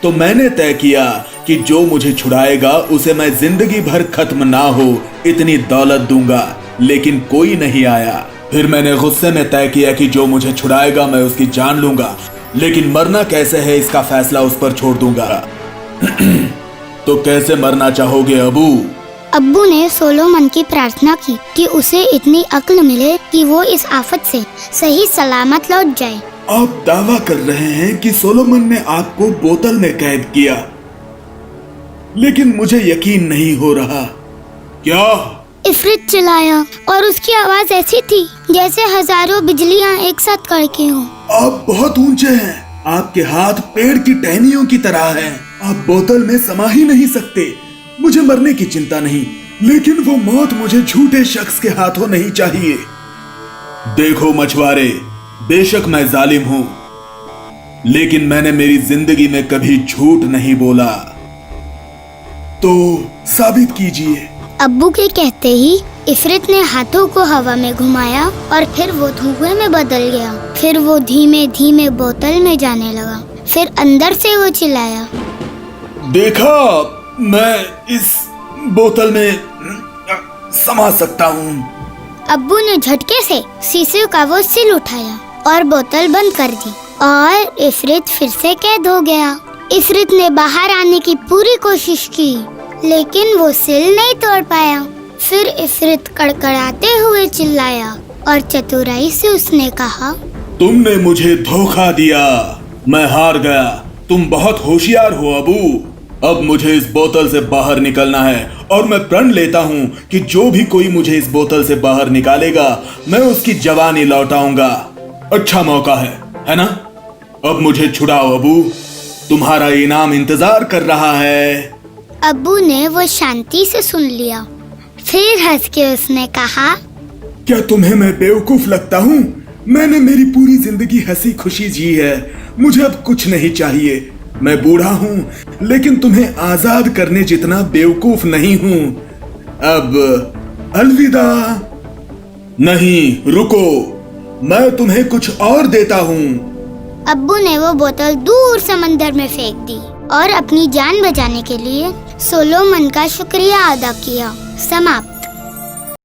तो मैंने तय किया कि जो मुझे छुड़ाएगा उसे मैं जिंदगी भर खत्म ना हो इतनी दौलत दूंगा। लेकिन कोई नहीं आया। फिर मैंने गुस्से में तय किया कि जो मुझे छुड़ाएगा मैं उसकी जान लूंगा, लेकिन मरना कैसे है इसका फैसला उस पर छोड़ दूंगा। तो कैसे मरना चाहोगे अबू? अब्बू ने सोलोमन की प्रार्थना की कि उसे इतनी अक्ल मिले कि वो इस आफत से सही सलामत लौट जाए। आप दावा कर रहे हैं कि सोलोमन ने आपको बोतल में कैद किया, लेकिन मुझे यकीन नहीं हो रहा। क्या? इफरित चिल्लाया और उसकी आवाज ऐसी थी जैसे हजारों बिजलियां एक साथ कड़के हों। आप बहुत ऊंचे हैं। आपके हाथ पेड़ की टहनियों की तरह हैं। आप बोतल में समा ही नहीं सकते। मुझे मरने की चिंता नहीं, लेकिन वो मौत मुझे झूठे शख्स के हाथों नहीं चाहिए। देखो मछुआरे, बेशक मैं जालिम हूं, लेकिन मैंने मेरी जिंदगी में कभी झूठ नहीं बोला। तो साबित कीजिए। अब्बू के कहते ही इफरित ने हाथों को हवा में घुमाया और फिर वो धुएं में बदल गया। फिर वो धीमे धीमे बोतल में जाने लगा। फिर अंदर से वो चिल्लाया, देखा, मैं इस बोतल में समा सकता हूँ। अब्बू ने झटके से शीशे का वो सिल उठाया और बोतल बंद कर दी और इफरित फिर से कैद हो गया। इफरित ने बाहर आने की पूरी कोशिश की, लेकिन वो सिल नहीं तोड़ पाया। फिर इफरित कड़कड़ाते हुए चिल्लाया और चतुराई से उसने कहा, तुमने मुझे धोखा दिया, मैं हार गया। तुम बहुत होशियार हो अबू। अब मुझे इस बोतल से बाहर निकलना है और मैं प्रण लेता हूँ कि जो भी कोई मुझे इस बोतल से बाहर निकालेगा मैं उसकी जवानी लौटाऊंगा। अच्छा मौका है ना? अब मुझे छुड़ाओ अबू, तुम्हारा इनाम इंतजार कर रहा है। अब्बू ने वो शांति से सुन लिया। फिर हंस के उसने कहा, क्या तुम्हें मैं बेवकूफ लगता हूँ? मैंने मेरी पूरी जिंदगी हंसी खुशी जी है, मुझे अब कुछ नहीं चाहिए। मैं बूढ़ा हूँ लेकिन तुम्हें आजाद करने जितना बेवकूफ नहीं हूँ। अब अलविदा। नहीं रुको, मैं तुम्हें कुछ और देता हूँ। अब्बू ने वो बोतल दूर समंदर में फेंक दी और अपनी जान बचाने के लिए सोलोमन का शुक्रिया अदा किया। समाप्त।